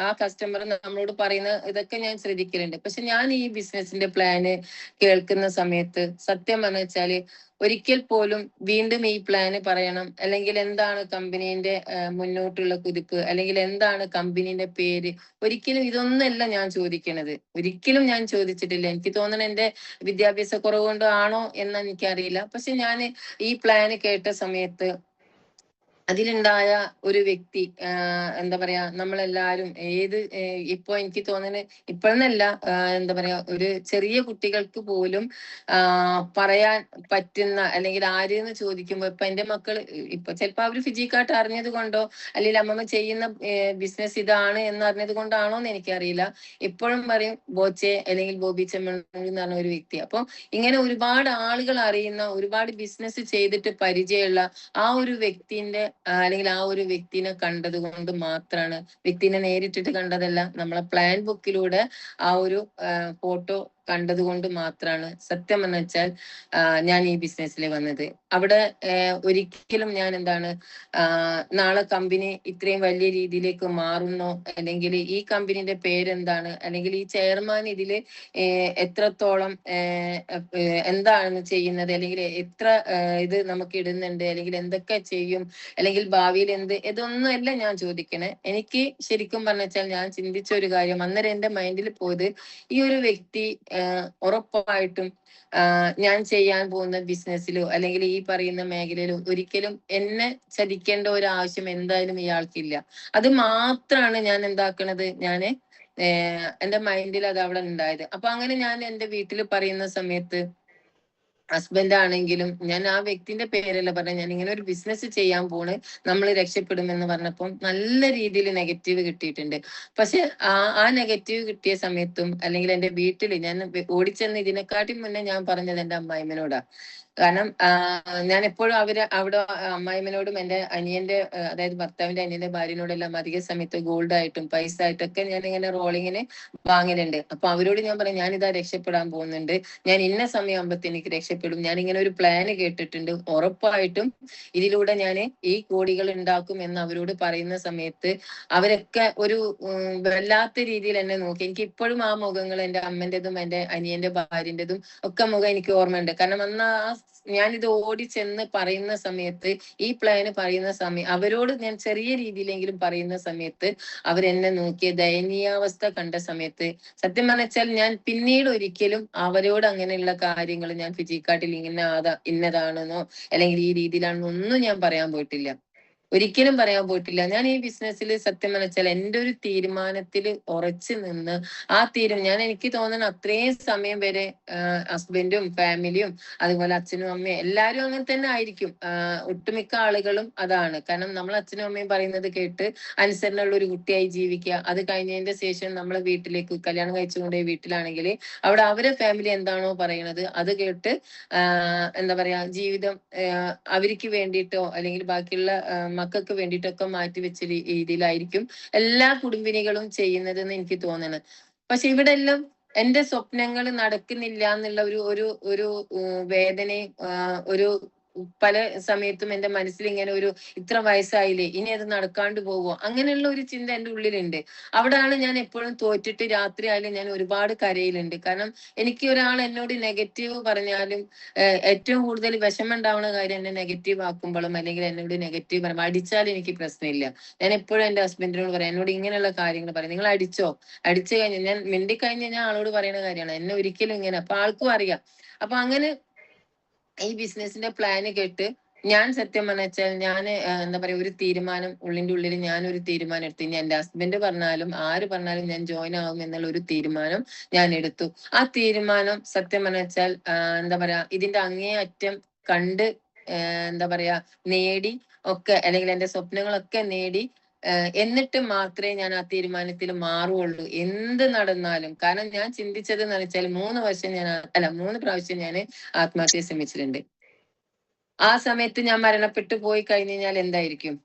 ആ കസ്റ്റമർ നമ്മളോട് പറയുന്ന ഇതൊക്കെ ഞാൻ ശ്രദ്ധിക്കലുണ്ട്. പക്ഷെ ഞാൻ ഈ ബിസിനസിന്റെ പ്ലാന് കേൾക്കുന്ന സമയത്ത് സത്യം പറഞ്ഞു വെച്ചാല് ഒരിക്കൽ പോലും വീണ്ടും ഈ പ്ലാന് പറയണം, അല്ലെങ്കിൽ എന്താണ് കമ്പനീന്റെ മുന്നോട്ടുള്ള കുതിപ്പ്, അല്ലെങ്കിൽ എന്താണ് കമ്പനീന്റെ പേര്, ഒരിക്കലും ഇതൊന്നല്ല ഞാൻ ചോദിക്കണത്. ഒരിക്കലും ഞാൻ ചോദിച്ചിട്ടില്ല. എനിക്ക് തോന്നണ എന്റെ വിദ്യാഭ്യാസ കുറവ് കൊണ്ടാണോ എന്ന് എനിക്കറിയില്ല. പക്ഷെ ഞാൻ ഈ പ്ലാന് കേട്ട സമയത്ത് അതിലുണ്ടായ ഒരു വ്യക്തി, എന്താ പറയാ, നമ്മളെല്ലാരും ഇപ്പൊ എനിക്ക് തോന്നുന്നത് ഇപ്പോഴെന്നല്ല, എന്താ പറയാ, ഒരു ചെറിയ കുട്ടികൾക്ക് പോലും പറയാൻ പറ്റുന്ന, അല്ലെങ്കിൽ ആരെന്ന് ചോദിക്കുമ്പോ ഇപ്പൊ എന്റെ മക്കൾ ഇപ്പൊ ചിലപ്പോ അവര് ഫിജിക്കാട്ട് അറിഞ്ഞത് കൊണ്ടോ അല്ലെങ്കിൽ അമ്മമ്മ ചെയ്യുന്ന ബിസിനസ് ഇതാണ് എന്ന് അറിഞ്ഞത് കൊണ്ടാണോ എന്ന് എനിക്കറിയില്ല, ഇപ്പോഴും പറയും ബോച്ചെ അല്ലെങ്കിൽ ബോബി ചെമ്മണ്ണൂർ എന്ന് പറഞ്ഞ ഒരു വ്യക്തി. അപ്പൊ ഇങ്ങനെ ഒരുപാട് ആളുകൾ അറിയുന്ന, ഒരുപാട് ബിസിനസ് ചെയ്തിട്ട് പരിചയമുള്ള ആ ഒരു വ്യക്തിന്റെ അല്ലെങ്കിൽ ആ ഒരു വ്യക്തിനെ കണ്ടത് കൊണ്ട് മാത്രമാണ്, വ്യക്തിനെ നേരിട്ടിട്ട് കണ്ടതല്ല, നമ്മളെ പ്ലാൻ ബുക്കിലൂടെ ആ ഒരു ഫോട്ടോ കണ്ടത് കൊണ്ട് മാത്രമാണ് സത്യം എന്ന് വെച്ചാൽ ഞാൻ ഈ ബിസിനസ്സിൽ വന്നത്. അവിടെ ഒരിക്കലും ഞാൻ എന്താണ് നാളെ കമ്പനി ഇത്രയും വലിയ രീതിയിലേക്ക് മാറുന്നോ, അല്ലെങ്കിൽ ഈ കമ്പനിയുടെ പേരെന്താണ്, അല്ലെങ്കിൽ ഈ ചെയർമാൻ ഇതില് എത്രത്തോളം എന്താണ് ചെയ്യുന്നത്, അല്ലെങ്കിൽ എത്ര ഇത് നമുക്ക് ഇടുന്നുണ്ട്, അല്ലെങ്കിൽ എന്തൊക്കെ ചെയ്യും, അല്ലെങ്കിൽ ഭാവിയിൽ ഇതൊന്നും അല്ല ഞാൻ ചോദിക്കണേ. എനിക്ക് ശരിക്കും പറഞ്ഞാൽ ഞാൻ ചിന്തിച്ച ഒരു കാര്യം, അന്നേരം എന്റെ മൈൻഡിൽ പോയത് ഈ ഒരു വ്യക്തി ഉറപ്പായിട്ടും ഞാൻ ചെയ്യാൻ പോകുന്ന ബിസിനസ്സിലോ അല്ലെങ്കിൽ ഈ പറയുന്ന മേഖലയിലോ ഒരിക്കലും എന്നെ ചതിക്കേണ്ട ഒരു ആവശ്യം എന്തായാലും ഇയാൾക്കില്ല. അത് മാത്രമാണ് ഞാൻ എന്താക്കണത്, ഞാന് എന്റെ മൈൻഡിൽ അത് അവിടെ ഉണ്ടായത്. അപ്പൊ അങ്ങനെ ഞാൻ എന്റെ വീട്ടിൽ പറയുന്ന സമയത്ത് ഹസ്ബൻഡ് ആണെങ്കിലും, ഞാൻ ആ വ്യക്തിന്റെ പേരല്ല പറഞ്ഞ, ഞാൻ ഇങ്ങനെ ഒരു ബിസിനസ് ചെയ്യാൻ പോണ്, നമ്മൾ രക്ഷപ്പെടുമെന്ന് പറഞ്ഞപ്പം നല്ല രീതിയിൽ നെഗറ്റീവ് കിട്ടിയിട്ടുണ്ട്. പക്ഷെ ആ നെഗറ്റീവ് കിട്ടിയ സമയത്തും അല്ലെങ്കിൽ എന്റെ വീട്ടിൽ ഞാൻ ഓടിച്ചെന്ന് ഇതിനെക്കാട്ടി മുന്നേ ഞാൻ പറഞ്ഞത് എന്റെ അമ്മായിമ്മനോടാ. കാരണം ഞാൻ എപ്പോഴും അവിടെ അമ്മായിമ്മനോടും എന്റെ അനിയന്റെ അതായത് ഭർത്താവിന്റെ അനിയന്റെ ഭാര്യനോടെല്ലാം അധിക സമയത്ത് ഗോൾഡ് ആയിട്ടും പൈസ ആയിട്ടൊക്കെ ഞാൻ ഇങ്ങനെ റോളിങ്ങിന് വാങ്ങലുണ്ട്. അപ്പൊ അവരോട് ഞാൻ പറയും, ഞാനിതാ രക്ഷപ്പെടാൻ പോകുന്നുണ്ട്, ഞാൻ ഇന്ന സമയമാകുമ്പോ എനിക്ക് രക്ഷപ്പെടും, ഞാൻ ഇങ്ങനെ ഒരു പ്ലാന് കേട്ടിട്ടുണ്ട്, ഉറപ്പായിട്ടും ഇതിലൂടെ ഞാൻ ഈ കോടികൾ ഉണ്ടാക്കും എന്ന് അവരോട് പറയുന്ന സമയത്ത് അവരൊക്കെ ഒരു വല്ലാത്ത രീതിയിൽ എന്നെ നോക്കി. എനിക്ക് ഇപ്പോഴും ആ മുഖങ്ങൾ എന്റെ അമ്മന്റെതും എന്റെ അനിയന്റെ ഭാര്യന്റെതും ഒക്കെ മുഖം എനിക്ക് ഓർമ്മയുണ്ട്. കാരണം അന്ന് ഞാനിത് ഓടിച്ചെന്ന് പറയുന്ന സമയത്ത്, ഈ പ്ലാന് പറയുന്ന സമയം അവരോട് ഞാൻ ചെറിയ രീതിയിലെങ്കിലും പറയുന്ന സമയത്ത് അവരെന്നെ നോക്കിയ ദയനീയാവസ്ഥ കണ്ട സമയത്ത് സത്യം പറഞ്ഞാൽ ഞാൻ പിന്നീട് ഒരിക്കലും അവരോട് അങ്ങനെയുള്ള കാര്യങ്ങൾ ഞാൻ ഫിജിക്കാട്ടിൽ ഇന്നതാണെന്നോ അല്ലെങ്കിൽ ഈ രീതിയിലാണെന്നോ ഒന്നും ഞാൻ പറയാൻ പോയിട്ടില്ല. ഒരിക്കലും പറയാൻ പോയിട്ടില്ല. ഞാൻ ഈ ബിസിനസ്സിൽ സത്യം മനസ്സിൽ എന്റെ ഒരു തീരുമാനത്തിൽ ഉറച്ചു നിന്ന് ഞാൻ എനിക്ക് തോന്നുന്ന അത്രയും സമയം വരെ ഹസ്ബൻഡും ഫാമിലിയും അതുപോലെ അച്ഛനും അമ്മയും എല്ലാവരും അങ്ങനെ തന്നെ ആയിരിക്കും. ഒട്ടുമിക്ക ആളുകളും അതാണ്. കാരണം നമ്മൾ അച്ഛനും അമ്മയും പറയുന്നത് കേട്ട് അനുസരണമുള്ള ഒരു കുട്ടിയായി ജീവിക്കുക. അത് കഴിഞ്ഞതിന്റെ ശേഷം നമ്മളെ വീട്ടിലേക്ക് കല്യാണം കഴിച്ചുകൊണ്ടേ വീട്ടിലാണെങ്കിൽ അവിടെ അവരെ ഫാമിലി എന്താണോ പറയണത് അത് കേട്ട് എന്താ പറയാ ജീവിതം അവർക്ക് വേണ്ടിയിട്ടോ അല്ലെങ്കിൽ ബാക്കിയുള്ള മക്കൾക്ക് വേണ്ടിയിട്ടൊക്കെ മാറ്റി വെച്ച രീതിയിലായിരിക്കും എല്ലാ കുടുംബിനികളും ചെയ്യുന്നതെന്ന് എനിക്ക് തോന്നുന്നത്. പക്ഷെ ഇവിടെ എല്ലാം എന്റെ സ്വപ്നങ്ങൾ നടക്കുന്നില്ല എന്നുള്ള ഒരു ഒരു ഒരു വേദനയും ഒരു പല സമയത്തും എന്റെ മനസ്സിൽ ഇങ്ങനെ ഒരു ഇത്ര വയസ്സായില്ലേ ഇനി അത് നടക്കാണ്ട് പോവോ അങ്ങനെയുള്ള ഒരു ചിന്ത എന്റെ ഉള്ളിലുണ്ട്. അവിടെയാണ് ഞാൻ എപ്പോഴും തോറ്റിട്ട് രാത്രി ആയാലും ഞാൻ ഒരുപാട് കരയിലുണ്ട്. കാരണം എനിക്ക് ഒരാൾ എന്നോട് നെഗറ്റീവ് പറഞ്ഞാലും ഏറ്റവും കൂടുതൽ വിഷമം ഉണ്ടാവുന്ന കാര്യം എന്നെ നെഗറ്റീവ് ആക്കുമ്പോഴും അല്ലെങ്കിൽ എന്നോട് നെഗറ്റീവ് പറയുമ്പോൾ അടിച്ചാൽ എനിക്ക് പ്രശ്നമില്ല. ഞാൻ എപ്പോഴും എന്റെ ഹസ്ബൻഡിനോട് പറയാം, എന്നോട് ഇങ്ങനെയുള്ള കാര്യങ്ങൾ പറയാം, നിങ്ങൾ അടിച്ചു കഴിഞ്ഞാൽ ഞാൻ മിണ്ടിക്കഴിഞ്ഞ് ഞാൻ ആളോട് പറയുന്ന കാര്യമാണ്, എന്നെ ഒരിക്കലും ഇങ്ങനെ. അപ്പൊ ആൾക്കും അറിയാം. അപ്പൊ അങ്ങനെ ഈ ബിസിനസിന്റെ പ്ലാന് കേട്ട് ഞാൻ സത്യം പറഞ്ഞാൽ ഞാൻ എന്താ പറയാ ഒരു തീരുമാനം ഉള്ളിന്റെ ഉള്ളിൽ ഞാനൊരു തീരുമാനം എടുത്തു. ഇനി എന്റെ ഹസ്ബൻഡ് പറഞ്ഞാലും ആര് പറഞ്ഞാലും ഞാൻ ജോയിൻ ആവും എന്നുള്ള ഒരു തീരുമാനം ഞാൻ എടുത്തു. ആ തീരുമാനം സത്യം പറഞ്ഞാൽ എന്താ പറയാ ഇതിന്റെ അങ്ങേയറ്റം കണ്ട് എന്താ പറയാ നേടി ഒക്കെ അല്ലെങ്കിൽ എന്റെ സ്വപ്നങ്ങളൊക്കെ നേടി എന്നിട്ട് മാത്രമേ ഞാൻ ആ തീരുമാനത്തിൽ മാറുള്ളൂ എന്ത് നടന്നാലും. കാരണം ഞാൻ ചിന്തിച്ചത് എന്ന് വെച്ചാൽ 3 പ്രാവശ്യം ഞാൻ ആത്മഹത്യ ശ്രമിച്ചിട്ടുണ്ട്. ആ സമയത്ത് ഞാൻ മരണപ്പെട്ടു പോയി കഴിഞ്ഞു കഴിഞ്ഞാൽ എന്തായിരിക്കും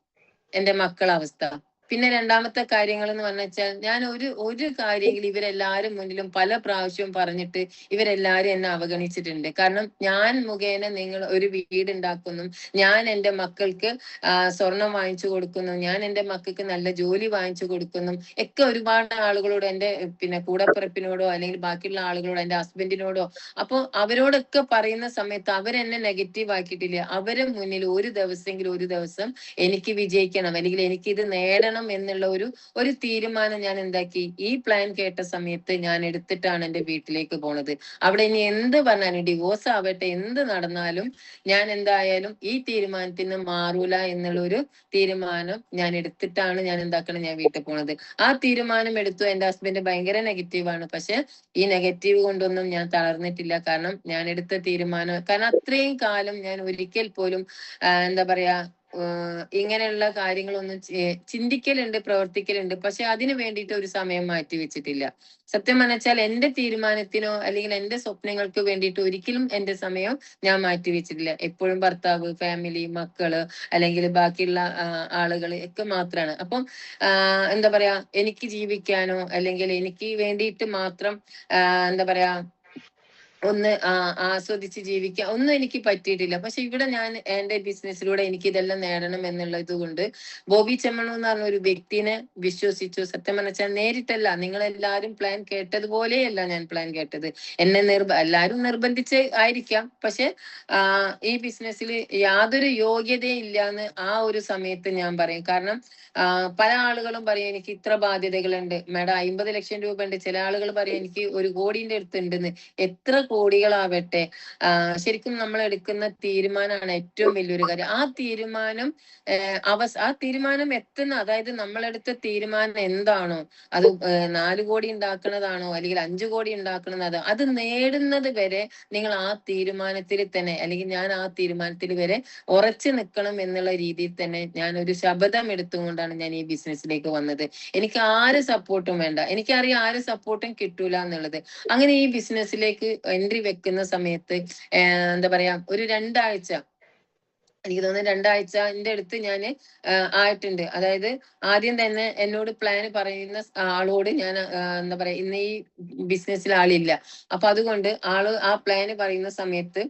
എന്റെ മക്കളെ അവസ്ഥ? പിന്നെ രണ്ടാമത്തെ കാര്യങ്ങൾ എന്ന് പറഞ്ഞാൽ ഞാൻ ഒരു കാര്യമെങ്കിലും ഇവരെല്ലാരും മുന്നിലും പല പ്രാവശ്യവും പറഞ്ഞിട്ട് ഇവരെല്ലാരും എന്നെ അവഗണിച്ചിട്ടുണ്ട്. കാരണം ഞാൻ മുഖേന നിങ്ങൾ ഒരു വീട് ഉണ്ടാക്കുന്നു, ഞാൻ എന്റെ മക്കൾക്ക് സ്വർണം വാങ്ങിച്ചു കൊടുക്കുന്നു, ഞാൻ എന്റെ മക്കൾക്ക് നല്ല ജോലി വാങ്ങിച്ചു കൊടുക്കുന്നു ഒക്കെ ഒരുപാട് ആളുകളോട്, എന്റെ പിന്നെ കൂടപ്പിറപ്പിനോടോ അല്ലെങ്കിൽ ബാക്കിയുള്ള ആളുകളോടോ എന്റെ ഹസ്ബൻഡിനോടോ അപ്പൊ അവരോടൊക്കെ പറയുന്ന സമയത്ത് അവരെന്നെ നെഗറ്റീവ് ആക്കിയിട്ടില്ല. അവരെ മുന്നിൽ ഒരു ദിവസം എനിക്ക് വിജയിക്കണം അല്ലെങ്കിൽ എനിക്ക് ഇത് നേടണം എന്നുള്ള ഒരു തീരുമാനം ഞാൻ എന്താക്കി ഈ പ്ലാൻ കേട്ട സമയത്ത് ഞാൻ എടുത്തിട്ടാണ് എന്റെ വീട്ടിലേക്ക് പോണത്. അവിടെ ഇനി എന്ത് പറഞ്ഞാലും ഡിവോഴ്സ് ആവട്ടെ എന്ത് നടന്നാലും ഞാൻ എന്തായാലും ഈ തീരുമാനത്തിന് മാറൂല എന്നുള്ള ഒരു തീരുമാനം ഞാൻ എടുത്തിട്ടാണ് ഞാൻ ഞാൻ വീട്ടിൽ പോണത്. ആ തീരുമാനം എടുത്തു. എന്റെ ഹസ്ബൻഡ് ഭയങ്കര നെഗറ്റീവാണ്. പക്ഷെ ഈ നെഗറ്റീവ് കൊണ്ടൊന്നും ഞാൻ തളർന്നിട്ടില്ല. കാരണം ഞാൻ എടുത്ത തീരുമാനം, കാരണം അത്രയും കാലം ഞാൻ ഒരിക്കൽ പോലും എന്താ പറയാ ഇങ്ങനെയുള്ള കാര്യങ്ങളൊന്നും ചിന്തിക്കലുണ്ട്, പ്രവർത്തിക്കലുണ്ട്, പക്ഷെ അതിനു വേണ്ടിയിട്ട് ഒരു സമയം മാറ്റി വെച്ചിട്ടില്ല. സത്യം പറഞ്ഞാൽ എന്റെ തീരുമാനത്തിനോ അല്ലെങ്കിൽ എന്റെ സ്വപ്നങ്ങൾക്ക് വേണ്ടിയിട്ട് ഒരിക്കലും എന്റെ സമയം ഞാൻ മാറ്റി വെച്ചിട്ടില്ല. എപ്പോഴും ഭർത്താവ്, ഫാമിലി, മക്കള് അല്ലെങ്കിൽ ബാക്കിയുള്ള ആളുകൾ ഒക്കെ മാത്രമാണ്. അപ്പം എന്താ പറയാ എനിക്ക് ജീവിക്കാനോ അല്ലെങ്കിൽ എനിക്ക് വേണ്ടിയിട്ട് മാത്രം എന്താ പറയാ ഒന്ന് ആസ്വദിച്ച് ജീവിക്കാൻ ഒന്നും എനിക്ക് പറ്റിയിട്ടില്ല. പക്ഷെ ഇവിടെ ഞാൻ എന്റെ ബിസിനസ്സിലൂടെ എനിക്ക് ഇതെല്ലാം നേടണം എന്നുള്ളത് കൊണ്ട് ബോബി ചെമ്മണു എന്ന് പറഞ്ഞ ഒരു വ്യക്തിനെ വിശ്വസിച്ചു. സത്യം പറഞ്ഞാൽ നേരിട്ടല്ല, നിങ്ങളെല്ലാരും പ്ലാൻ കേട്ടതുപോലെയല്ല ഞാൻ പ്ലാൻ കേട്ടത്. എന്നെ എല്ലാരും നിർബന്ധിച്ച് ആയിരിക്കാം. പക്ഷെ ഈ ബിസിനസ്സിൽ യാതൊരു യോഗ്യതയും ഇല്ലാന്ന് ആ ഒരു സമയത്ത് ഞാൻ പറയും. കാരണം പല ആളുകളും പറയും എനിക്ക് ഇത്ര ബാധ്യതകളുണ്ട് മാഡം, 50 ലക്ഷം രൂപ ഉണ്ട്. ചില ആളുകൾ പറയും എനിക്ക് 1 കോടിന്റെ അടുത്ത് ഉണ്ടെന്ന്. എത്ര കോടികളാവട്ടെ, ശരിക്കും നമ്മൾ എടുക്കുന്ന തീരുമാനമാണ് ഏറ്റവും വലിയൊരു കാര്യം. ആ തീരുമാനം ആ തീരുമാനം എത്തുന്ന, അതായത് നമ്മളെടുത്ത തീരുമാനം എന്താണോ, അത് 4 കോടി ഉണ്ടാക്കുന്നതാണോ അല്ലെങ്കിൽ 5 കോടി ഉണ്ടാക്കുന്നതാണോ, അത് നേടുന്നത് വരെ നിങ്ങൾ ആ തീരുമാനത്തിൽ തന്നെ, അല്ലെങ്കിൽ ഞാൻ ആ തീരുമാനത്തിൽ വരെ ഉറച്ചു നിൽക്കണം എന്നുള്ള രീതിയിൽ തന്നെ ഞാൻ ഒരു ശപഥം എടുത്തുകൊണ്ടാണ് ഞാൻ ഈ ബിസിനസ്സിലേക്ക് വന്നത്. എനിക്ക് ആര് സപ്പോർട്ടും വേണ്ട, എനിക്കറിയാം ആര് സപ്പോർട്ടും കിട്ടൂല എന്നുള്ളത്. അങ്ങനെ ഈ ബിസിനസ്സിലേക്ക് എൻട്രി വെക്കുന്ന സമയത്ത് എന്താ പറയാ, ഒരു 2 ആഴ്ച, എനിക്ക് തോന്നുന്നു 2 ആഴ്ചന്റെ അടുത്ത് ഞാൻ ആയിട്ടുണ്ട്. അതായത് ആദ്യം തന്നെ എന്നോട് പ്ലാൻ പറയുന്ന ആളോട് ഞാൻ എന്താ പറയാ, ഇന്ന് ഈ ബിസിനസ്സിൽ ആളില്ല. അപ്പൊ അതുകൊണ്ട് ആള് ആ പ്ലാന് പറയുന്ന സമയത്ത്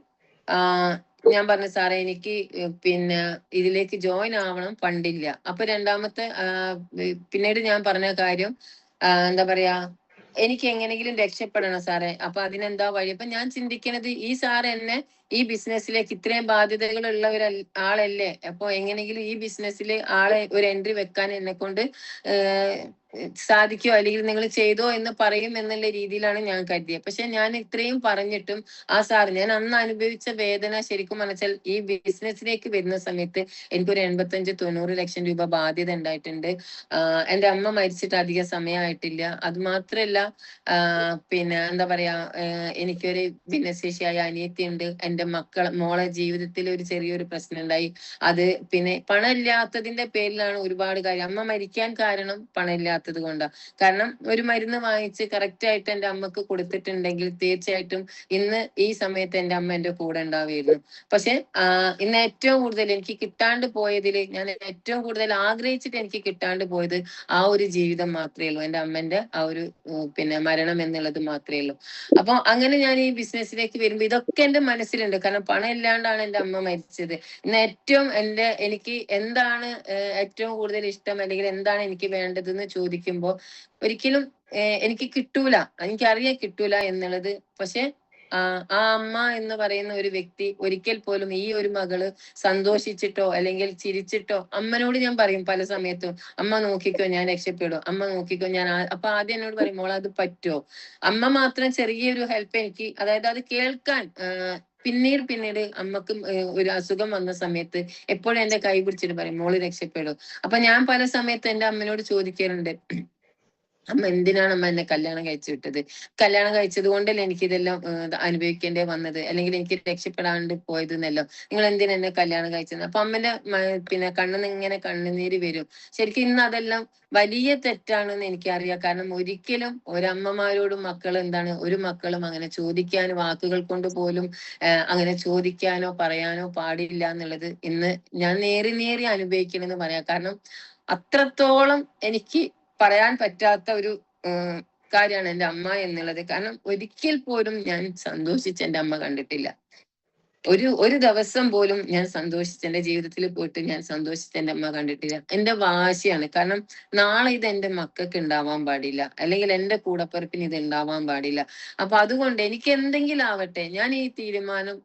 ഞാൻ പറഞ്ഞു സാറേ എനിക്ക് പിന്നെ ഇതിലേക്ക് ജോയിൻ ആവണം, ഫണ്ടില്ല. അപ്പൊ രണ്ടാമത്തെ പിന്നീട് ഞാൻ പറഞ്ഞ കാര്യം എന്താ പറയാ, എനിക്ക് എങ്ങനെങ്കിലും രക്ഷപ്പെടണം സാറേ. അപ്പൊ അതിനെന്താ വഴി? അപ്പൊ ഞാൻ ചിന്തിക്കണത്, ഈ സാർ എന്നെ ഈ ബിസിനസ്സിലേക്ക് ഇത്രയും ബാധ്യതകൾ ഉള്ള ഒരു ആളല്ലേ, അപ്പൊ എങ്ങനെങ്കിലും ഈ ബിസിനസ്സിൽ ആളെ ഒരു എൻട്രി വെക്കാൻ എന്നെ കൊണ്ട് സാധിക്കോ, അല്ലെങ്കിൽ നിങ്ങൾ ചെയ്തോ എന്ന് പറയും എന്നുള്ള രീതിയിലാണ് ഞാൻ കരുതിയത്. പക്ഷെ ഞാൻ ഇത്രയും പറഞ്ഞിട്ടും ആ സാർ, ഞാൻ അന്ന് അനുഭവിച്ച വേദന ശരിക്കും മനസ്സിൽ ഈ ബിസിനസ്സിലേക്ക് വരുന്ന സമയത്ത് എനിക്കൊരു 85-90 ലക്ഷം രൂപ ബാധ്യത ഉണ്ടായിട്ടുണ്ട്. എന്റെ അമ്മ മരിച്ചിട്ട് അധിക സമയമായിട്ടില്ല. അത് മാത്രല്ല പിന്നെ എന്താ പറയാ, എനിക്കൊരു ഭിന്നശേഷിയായ അനിയത്തി ഉണ്ട്. എന്റെ മോളെ ജീവിതത്തിൽ ഒരു ചെറിയൊരു പ്രശ്നം ഉണ്ടായി. അത് പിന്നെ പണം ഇല്ലാത്തതിന്റെ പേരിലാണ് ഒരുപാട് കാര്യം. അമ്മ മരിക്കാൻ കാരണം പണം ഇല്ലാത്തത് കൊണ്ടാണ്. കാരണം ഒരു മരുന്ന് വാങ്ങിച്ച് കറക്റ്റ് ആയിട്ട് എന്റെ അമ്മക്ക് കൊടുത്തിട്ടുണ്ടെങ്കിൽ തീർച്ചയായിട്ടും ഇന്ന് ഈ സമയത്ത് എന്റെ അമ്മ എന്റെ കൂടെ ഉണ്ടാവുമായിരുന്നു. പക്ഷെ ഇന്ന് ഏറ്റവും കൂടുതൽ എനിക്ക് കിട്ടാണ്ട് പോയതിൽ, ഞാൻ ഏറ്റവും കൂടുതൽ ആഗ്രഹിച്ചിട്ട് എനിക്ക് കിട്ടാണ്ട് പോയത് ആ ഒരു ജീവിതം മാത്രമേ ഉള്ളൂ. എന്റെ അമ്മന്റെ ആ ഒരു പിന്നെ മരണം എന്നുള്ളത് മാത്രമേ ഉള്ളൂ. അപ്പൊ അങ്ങനെ ഞാൻ ഈ ബിസിനസ്സിലേക്ക് വരുമ്പോ ഇതൊക്കെ എന്റെ മനസ്സിലുണ്ട്. കാരണം പണം ഇല്ലാണ്ടാണ് എന്റെ അമ്മ മരിച്ചത്. ഇന്ന് ഏറ്റവും എനിക്ക് എന്താണ് ഏറ്റവും കൂടുതൽ ഇഷ്ടം, അല്ലെങ്കിൽ എന്താണ് എനിക്ക് വേണ്ടതെന്ന് ചോദിക്കുമ്പോ ഒരിക്കലും എനിക്ക് കിട്ടൂല, എനിക്കറിയാൻ കിട്ടൂല എന്നുള്ളത്. പക്ഷെ ആ അമ്മ എന്ന് പറയുന്ന ഒരു വ്യക്തി ഒരിക്കൽ പോലും ഈ ഒരു മകള് സന്തോഷിച്ചിട്ടോ അല്ലെങ്കിൽ ചിരിച്ചിട്ടോ, അമ്മനോട് ഞാൻ പറയും പല സമയത്തും, അമ്മ നോക്കിക്കോ ഞാൻ രക്ഷപ്പെടും, അമ്മ നോക്കിക്കോ ഞാൻ അപ്പൊ ആദ്യം എന്നോട് പറയും മോളെ അത് പറ്റുമോ. അമ്മ മാത്രം ചെറിയൊരു ഹെൽപ്പ് എനിക്ക്, അതായത് അത് കേൾക്കാൻ പിന്നീട് അമ്മക്കും ഒരു അസുഖം വന്ന സമയത്ത് എപ്പോഴും എന്റെ കൈ പിടിച്ചിട്ട് പറയും മോള് രക്ഷപ്പെടും. അപ്പൊ ഞാൻ പല സമയത്ത് എന്റെ അമ്മനോട് ചോദിക്കാറുണ്ട്, അമ്മ എന്തിനാണ് അമ്മ എന്നെ കല്യാണം കഴിച്ചു വിട്ടത്? കല്യാണം കഴിച്ചത് കൊണ്ടല്ലേ എനിക്ക് ഇതെല്ലാം അനുഭവിക്കേണ്ടി വന്നത്, അല്ലെങ്കിൽ എനിക്ക് രക്ഷപ്പെടാണ്ട് പോയത് എന്നല്ലോ. നിങ്ങൾ എന്തിനാ എന്നെ കല്യാണം കഴിച്ചത്? അപ്പൊ അമ്മന്റെ പിന്നെ ഇങ്ങനെ കണ്ണുനീര് വരും. ശരിക്കും ഇന്ന് അതെല്ലാം വലിയ തെറ്റാണെന്ന് എനിക്കറിയാം. കാരണം ഒരിക്കലും ഒരമ്മമാരോടും മക്കൾ എന്താണ്, ഒരു മക്കളും അങ്ങനെ ചോദിക്കാനോ വാക്കുകൾ കൊണ്ട് പോലും അങ്ങനെ ചോദിക്കാനോ പറയാനോ പാടില്ല എന്നുള്ളത് ഇന്ന് ഞാൻ നേരി അനുഭവിക്കണമെന്ന് പറയാം. കാരണം അത്രത്തോളം എനിക്ക് പറയാൻ പറ്റാത്ത ഒരു കാര്യമാണ് എന്റെ അമ്മ എന്നുള്ളത്. കാരണം ഒരിക്കൽ പോലും ഞാൻ സന്തോഷിച്ച് എന്റെ അമ്മ കണ്ടിട്ടില്ല. ഒരു ദിവസം പോലും ഞാൻ സന്തോഷിച്ച് എന്റെ ജീവിതത്തിൽ പോയിട്ട് ഞാൻ സന്തോഷിച്ച് എന്റെ അമ്മ കണ്ടിട്ടില്ല. എന്റെ വാശിയാണ്. കാരണം നാളെ ഇത് എന്റെ മക്കൾക്ക് ഉണ്ടാവാൻ പാടില്ല, അല്ലെങ്കിൽ എന്റെ കൂടപ്പിറപ്പിന് ഇത് ഉണ്ടാവാൻ പാടില്ല. അപ്പൊ അതുകൊണ്ട് എനിക്ക് എന്തെങ്കിലും ആവട്ടെ, ഞാൻ ഈ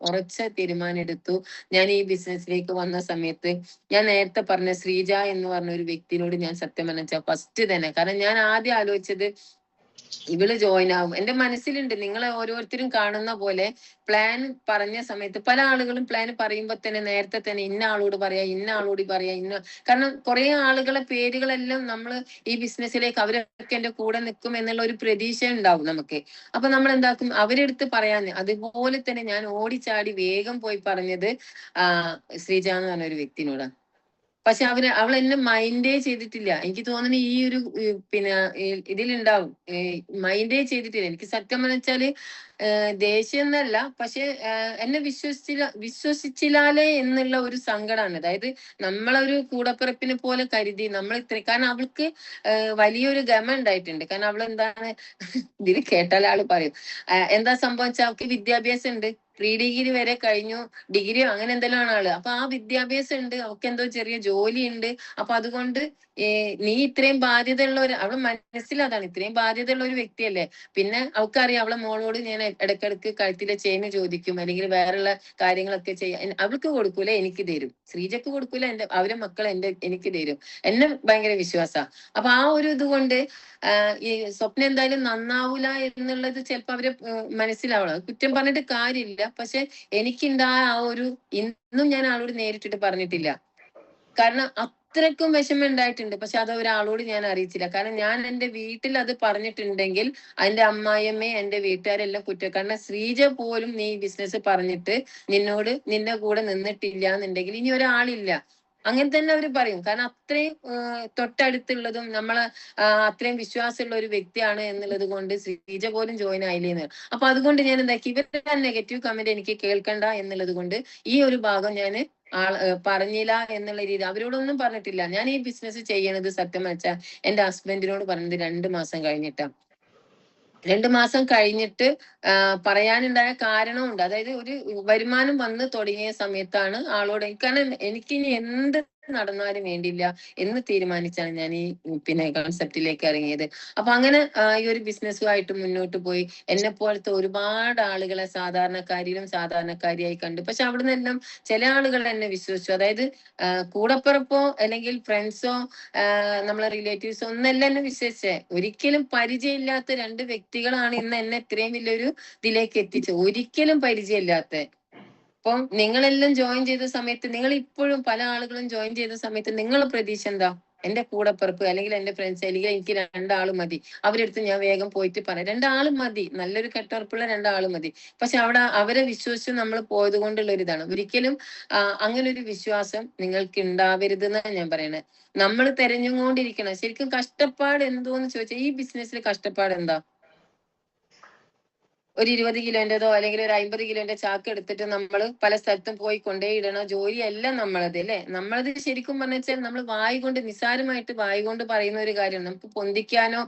ഉറച്ച തീരുമാനം എടുത്തു. ഞാൻ ഈ ബിസിനസ്സിലേക്ക് വന്ന സമയത്ത് ഞാൻ നേരത്തെ പറഞ്ഞ ശ്രീജ എന്ന് പറഞ്ഞ ഒരു വ്യക്തിയോട് ഞാൻ സത്യം പറഞ്ഞാൽ ഫസ്റ്റ് തന്നെ, കാരണം ഞാൻ ആദ്യം ആലോചിച്ചത് ഇവള് ജോയിൻ ആവും. എന്റെ മനസ്സിലുണ്ട്, നിങ്ങളെ ഓരോരുത്തരും കാണുന്ന പോലെ പ്ലാൻ പറഞ്ഞ സമയത്ത് പല ആളുകളും പ്ലാൻ പറയുമ്പോ തന്നെ നേരത്തെ തന്നെ ഇന്ന ആളോട് പറയാ, ഇന്ന ആളോട് പറയാ, കാരണം കുറെ ആളുകളെ പേരുകളെല്ലാം നമ്മള് ഈ ബിസിനസ്സിലേക്ക് അവരൊക്കെ എന്റെ കൂടെ നിൽക്കും എന്നുള്ള ഒരു പ്രതീക്ഷ ഉണ്ടാവും നമുക്ക്. അപ്പൊ നമ്മൾ എന്താക്കും, അവരെടുത്ത് പറയാന്ന്. അതുപോലെ തന്നെ ഞാൻ ഓടിച്ചാടി വേഗം പോയി പറഞ്ഞത് ശ്രീജ എന്ന് പറഞ്ഞ ഒരു വ്യക്തിനോടാണ്. പക്ഷെ അവൾ എന്നെ മൈൻഡേ ചെയ്തിട്ടില്ല. എനിക്ക് തോന്നുന്നു ഈ ഒരു പിന്നെ ഇതിലുണ്ടാവും, മൈൻഡേ ചെയ്തിട്ടില്ല. എനിക്ക് സത്യം എന്ന് വെച്ചാല് ദേഷ്യം എന്നല്ല, പക്ഷെ എന്നെ വിശ്വസിച്ചില്ലാലേ എന്നുള്ള ഒരു സങ്കടമാണ്. അതായത് നമ്മളൊരു കൂടപ്പിറപ്പിനെ പോലെ കരുതി നമ്മൾ ഇത്ര, കാരണം അവൾക്ക് വലിയൊരു ഗമ ഉണ്ടായിട്ടുണ്ട്. കാരണം അവൾ എന്താണ് ഇതിൽ കേട്ടാൽ ആള് പറയും എന്താ സംഭവിച്ചാൽ അവൾക്ക് വിദ്യാഭ്യാസം ഉണ്ട്, പ്രീ ഡിഗ്രി വരെ കഴിഞ്ഞു, ഡിഗ്രിയോ അങ്ങനെ എന്തെല്ലാം ആണ് ആള്. അപ്പൊ ആ വിദ്യാഭ്യാസം ഉണ്ട്, അവൾക്ക് എന്തോ ചെറിയ ജോലി ഉണ്ട്. അപ്പൊ അതുകൊണ്ട് നീ ഇത്രയും ബാധ്യതയുള്ള ഒരു, അവളെ മനസ്സിലതാണ് ഇത്രയും ബാധ്യതയുള്ള ഒരു വ്യക്തിയല്ലേ. പിന്നെ അവൾക്കറിയാം അവളെ മോളോട് ഞാൻ ഇടക്കിടക്ക് കഴുത്തിലെ ചെയിന് ചോദിക്കും, അല്ലെങ്കിൽ വേറെയുള്ള കാര്യങ്ങളൊക്കെ ചെയ്യാൻ അവൾക്ക് കൊടുക്കൂല, എനിക്ക് തരും. ശ്രീജക്ക് കൊടുക്കൂല, അവരെ മക്കൾ എനിക്ക് തരും. എന്നെ ഭയങ്കര വിശ്വാസാ. അപ്പൊ ആ ഒരു ഇതുകൊണ്ട് ഈ സ്വപ്നം എന്തായാലും നന്നാവൂല എന്നുള്ളത് ചിലപ്പോ അവരെ മനസ്സിലാവണം. കുറ്റം പറഞ്ഞിട്ട് കാര്യമില്ല. പക്ഷെ എനിക്കുണ്ടായ ആ ഒരു, ഇന്നും ഞാൻ ആളോട് നേരിട്ടിട്ട് പറഞ്ഞിട്ടില്ല. കാരണം അത്രയ്ക്കും വിഷമം ഉണ്ടായിട്ടുണ്ട്. പക്ഷെ അത് ഒരാളോട് ഞാൻ അറിയിച്ചില്ല. കാരണം ഞാൻ എന്റെ വീട്ടിൽ അത് പറഞ്ഞിട്ടുണ്ടെങ്കിൽ അതിന്റെ അമ്മായിയമ്മയും എന്റെ വീട്ടുകാരെല്ലാം കുറ്റം. കാരണം ശ്രീജ പോലും നീ ബിസിനസ് പറഞ്ഞിട്ട് നിന്റെ കൂടെ നിന്നിട്ടില്ല എന്നുണ്ടെങ്കിൽ ഇനി ഒരാളില്ല. അങ്ങനെ തന്നെ അവര് പറയും. കാരണം അത്രയും തൊട്ടടുത്തുള്ളതും നമ്മളെ അത്രയും വിശ്വാസമുള്ള ഒരു വ്യക്തിയാണ് എന്നുള്ളത് കൊണ്ട് ശ്രീജ പോലും ജോയിൻ ആയില്ലേന്ന്. അപ്പൊ അതുകൊണ്ട് ഞാൻ എന്താക്കി, ഇവരുടെ നെഗറ്റീവ് കമന്റ് എനിക്ക് കേൾക്കണ്ട എന്നുള്ളത് കൊണ്ട് ഈ ഒരു ഭാഗം ഞാൻ പറഞ്ഞില്ല എന്നുള്ള രീതി. അവരോടൊന്നും പറഞ്ഞിട്ടില്ല. ഞാൻ ഈ ബിസിനസ് ചെയ്യണത് സത്യം വെച്ചാൽ എന്റെ ഹസ്ബൻഡിനോട് പറഞ്ഞത് 2 മാസം കഴിഞ്ഞിട്ടാ. 2 മാസം കഴിഞ്ഞിട്ട് പറയാനുണ്ടായ കാരണമുണ്ട്. അതായത് ഒരു വരുമാനം വന്ന് തുടങ്ങിയ സമയത്താണ് ആളോട്, കാരണം എനിക്കിനി എന്ത് നടന്നാലും വേണ്ടില്ല എന്ന് തീരുമാനിച്ചാണ് ഞാൻ ഈ കൺസെപ്റ്റിലേക്ക് ഇറങ്ങിയത്. അപ്പൊ അങ്ങനെ ഈ ഒരു ബിസിനസ്സുമായിട്ട് മുന്നോട്ട് പോയി. എന്നെ പോലത്തെ ഒരുപാട് ആളുകളെ സാധാരണക്കാരിയായി കണ്ടു. പക്ഷെ അവിടുന്ന് എല്ലാം ചില ആളുകൾ എന്നെ വിശ്വസിച്ചു. അതായത് കൂടപ്പിറപ്പോ അല്ലെങ്കിൽ ഫ്രണ്ട്സോ നമ്മളെ റിലേറ്റീവ്സോ ഒന്നല്ല എന്നെ വിശ്വസിച്ചേ. ഒരിക്കലും പരിചയമില്ലാത്ത 2 വ്യക്തികളാണ് ഇന്ന് എന്നെ ഇത്രയും വലിയൊരു ഇതിലേക്ക് എത്തിച്ചത്. ഒരിക്കലും പരിചയമില്ലാത്ത. അപ്പം നിങ്ങളെല്ലാം ജോയിൻ ചെയ്ത സമയത്ത്, നിങ്ങൾ ഇപ്പോഴും പല ആളുകളും ജോയിൻ ചെയ്ത സമയത്ത് നിങ്ങളെ പ്രതീക്ഷ എന്താ? എന്റെ കൂടപ്പിറപ്പ് അല്ലെങ്കിൽ എന്റെ ഫ്രണ്ട്സ് അല്ലെങ്കിൽ എനിക്ക് 2 ആള് മതി. അവരെടുത്ത് ഞാൻ വേഗം പോയിട്ട് പറയാം, 2 ആള് മതി, നല്ലൊരു കെട്ടുറപ്പുള്ള 2 ആള് മതി. പക്ഷെ അവിടെ അവരെ വിശ്വസിച്ച് നമ്മൾ പോയത് കൊണ്ടുള്ള ഒരു ഇതാണ്. ഒരിക്കലും അങ്ങനെ ഒരു വിശ്വാസം നിങ്ങൾക്ക് ഉണ്ടാവരുത് എന്നാണ് ഞാൻ പറയണത്. നമ്മൾ തെരഞ്ഞുകൊണ്ടിരിക്കണം. ശരിക്കും കഷ്ടപ്പാട് എന്തോന്ന് ചോദിച്ചാൽ ഈ ബിസിനസ്സിൽ കഷ്ടപ്പാട് എന്താ? ഒരു 20 കിലോന്റെതോ അല്ലെങ്കിൽ ഒരു 50 കിലോന്റെ ചാക്ക് എടുത്തിട്ട് നമ്മൾ പല സ്ഥലത്തും പോയി കൊണ്ടേയിടണോ, ജോലിയല്ല നമ്മളത് അല്ലെ. നമ്മളത് ശരിക്കും പറഞ്ഞാൽ നമ്മൾ വായി കൊണ്ട്, നിസ്സാരമായിട്ട് വായി കൊണ്ട് പറയുന്ന ഒരു കാര്യമാണ്. നമുക്ക് പൊന്തിക്കാനോ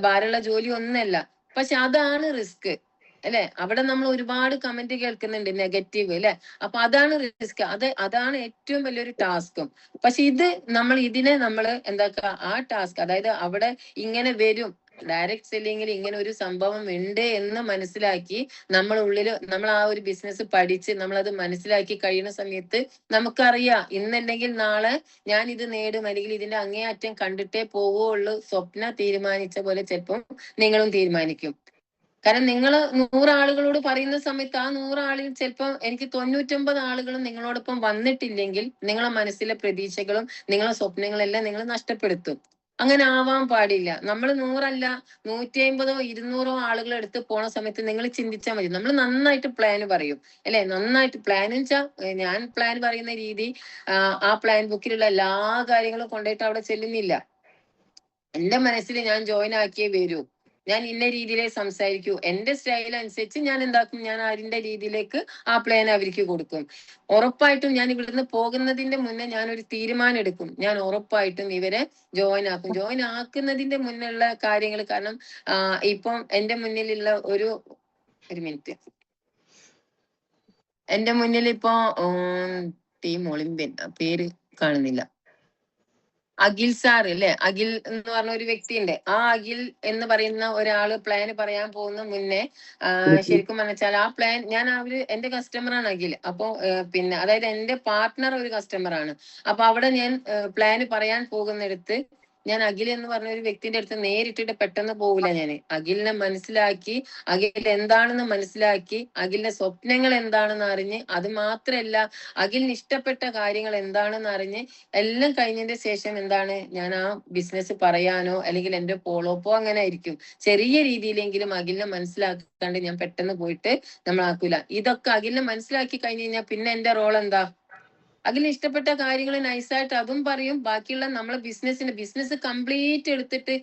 ഭാരമുള്ള ജോലി ഒന്നല്ല. പക്ഷെ അതാണ് റിസ്ക് അല്ലെ. അവിടെ നമ്മൾ ഒരുപാട് കമന്റ് കേൾക്കുന്നുണ്ട് നെഗറ്റീവ് അല്ലെ. അപ്പൊ അതാണ് റിസ്ക്. അതാണ് ഏറ്റവും വലിയൊരു ടാസ്കും. പക്ഷെ ഇതിനെ നമ്മൾ എന്താക്ക, ആ ടാസ്ക്, അതായത് അവിടെ ഇങ്ങനെ വരും, ഡയറക്ട് സെല്ലിങ്ങിൽ ഇങ്ങനെ ഒരു സംഭവം ഉണ്ട് എന്ന് മനസ്സിലാക്കി നമ്മൾ ആ ഒരു ബിസിനസ് പഠിച്ച് നമ്മൾ അത് മനസ്സിലാക്കി കഴിയുന്ന സമയത്ത് നമുക്കറിയാം ഇന്നല്ലെങ്കിൽ നാളെ ഞാൻ ഇത് നേടും, അല്ലെങ്കിൽ ഇതിന്റെ അങ്ങേയറ്റം കണ്ടിട്ടേ പോവുള്ളൂ. സ്വപ്ന തീരുമാനിച്ച പോലെ ചിലപ്പം നിങ്ങളും തീരുമാനിക്കും. കാരണം നിങ്ങൾ 100 ആളുകളോട് പറയുന്ന സമയത്ത് ആ 100 ആളിൽ ചിലപ്പോൾ എനിക്ക് 99 ആളുകളും നിങ്ങളോടൊപ്പം വന്നിട്ടില്ലെങ്കിൽ നിങ്ങളെ മനസ്സിലെ പ്രതീക്ഷകളും നിങ്ങളെ സ്വപ്നങ്ങളെല്ലാം നിങ്ങൾ നഷ്ടപ്പെടുത്തും. അങ്ങനെ ആവാൻ പാടില്ല. നമ്മൾ 100 150 200 ആളുകൾ എടുത്ത് പോണ സമയത്ത് നിങ്ങൾ ചിന്തിച്ചാൽ മതി. നമ്മൾ നന്നായിട്ട് പ്ലാൻ പറയും അല്ലെ. നന്നായിട്ട് പ്ലാൻ വെച്ചാൽ ഞാൻ പ്ലാൻ പറയുന്ന രീതി ആ പ്ലാൻ ബുക്കിലുള്ള എല്ലാ കാര്യങ്ങളും കൊണ്ടുപോയിട്ട് അവിടെ ചെല്ലുന്നില്ല. എന്റെ മനസ്സിൽ ഞാൻ ജോയിൻ ആക്കിയേ വരൂ, ഞാൻ ഇന്ന രീതിയിലേ സംസാരിക്കൂ, എന്റെ സ്റ്റൈൽ അനുസരിച്ച് ഞാൻ എന്താക്കും, ഞാൻ അതിന്റെ രീതിയിലേക്ക് ആ പ്ലാൻ അവർക്ക് കൊടുക്കും. ഉറപ്പായിട്ടും ഞാൻ ഇവിടുന്ന് പോകുന്നതിന്റെ മുന്നേ ഞാനൊരു തീരുമാനം എടുക്കും. ഞാൻ ഉറപ്പായിട്ടും ഇവരെ ജോയിൻ ആക്കും. ജോയിൻ ആക്കുന്നതിന്റെ മുന്നുള്ള കാര്യങ്ങൾ, കാരണം ഇപ്പം എന്റെ മുന്നിലുള്ള ഒരു മിനിറ്റ്, എന്റെ മുന്നിൽ ഇപ്പോ ടീം ഒളിമ്പ്യൻ പേര് കാണുന്നില്ല, അഖിൽ സാർ അല്ലെ. അഖിൽ എന്ന് പറഞ്ഞ ഒരു വ്യക്തിയുണ്ട്. ആ അഖിൽ എന്ന് പറയുന്ന ഒരാള് പ്ലാൻ പറയാൻ പോകുന്ന മുന്നേ ശരിക്കും പറഞ്ഞാൽ ആ പ്ലാൻ എന്റെ കസ്റ്റമറാണ് അഖിൽ. അപ്പൊ അതായത് എന്റെ പാർട്ട്ണർ ഒരു കസ്റ്റമറാണ്. അപ്പൊ അവിടെ ഞാൻ പ്ലാൻ പറയാൻ പോകുന്നിടത്ത് ഞാൻ അഖിൽ എന്ന് പറഞ്ഞ ഒരു വ്യക്തിന്റെ അടുത്ത് നേരിട്ടിട്ട് പെട്ടെന്ന് പോകില്ല. ഞാൻ അഖിലിനെ മനസ്സിലാക്കി, അഖിൽ എന്താണെന്ന് മനസ്സിലാക്കി, അഖിലിന്റെ സ്വപ്നങ്ങൾ എന്താണെന്ന് അറിഞ്ഞ്, അത് മാത്രല്ല അഖിലിന് ഇഷ്ടപ്പെട്ട കാര്യങ്ങൾ എന്താണെന്ന് അറിഞ്ഞ് എല്ലാം കഴിഞ്ഞതിന്റെ ശേഷം എന്താണ് ഞാൻ ആ ബിസിനസ് പറയാനോ അല്ലെങ്കിൽ എന്റെ പോളോപ്പോ അങ്ങനെ ആയിരിക്കും. ചെറിയ രീതിയിലെങ്കിലും അഖിലിനെ മനസ്സിലാക്കാണ്ട് ഞാൻ പെട്ടെന്ന് പോയിട്ട് നമ്മളാക്കൂല. ഇതൊക്കെ അഖിലിനെ മനസ്സിലാക്കി കഴിഞ്ഞ് കഴിഞ്ഞാൽ പിന്നെ എന്റെ റോൾ എന്താ? അതിന് ഇഷ്ടപ്പെട്ട കാര്യങ്ങൾ നൈസായിട്ട് അതും പറയും. ബാക്കിയുള്ള നമ്മളെ ബിസിനസ് കംപ്ലീറ്റ് എടുത്തിട്ട്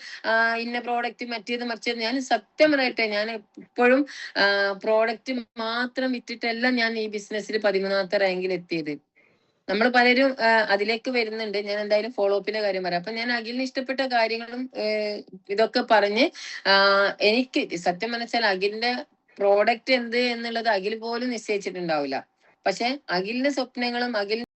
ഇന്ന പ്രോഡക്റ്റ് മറ്റേത് മറിച്ചത്, ഞാൻ സത്യം പറയട്ടെ, ഞാൻ ഇപ്പോഴും പ്രോഡക്റ്റ് മാത്രം വിറ്റിട്ടല്ല ഞാൻ ഈ ബിസിനസ്സിൽ 13ാമത്തെ റാങ്കിൽ എത്തിയത്. നമ്മൾ പലരും അതിലേക്ക് വരുന്നുണ്ട്. ഞാൻ എന്തായാലും ഫോളോ അപ്പിന്റെ കാര്യം പറയാം. അപ്പൊ ഞാൻ അഖിലിന് ഇഷ്ടപ്പെട്ട കാര്യങ്ങളും ഇതൊക്കെ പറഞ്ഞ് എനിക്ക് സത്യം മനസ്സിലാൽ അഖിലിന്റെ പ്രോഡക്റ്റ് എന്ത് എന്നുള്ളത് അഖിൽ പോലും നിശ്ചയിച്ചിട്ടുണ്ടാവില്ല. പക്ഷെ അഖിലിന്റെ സ്വപ്നങ്ങളും അഖിൽ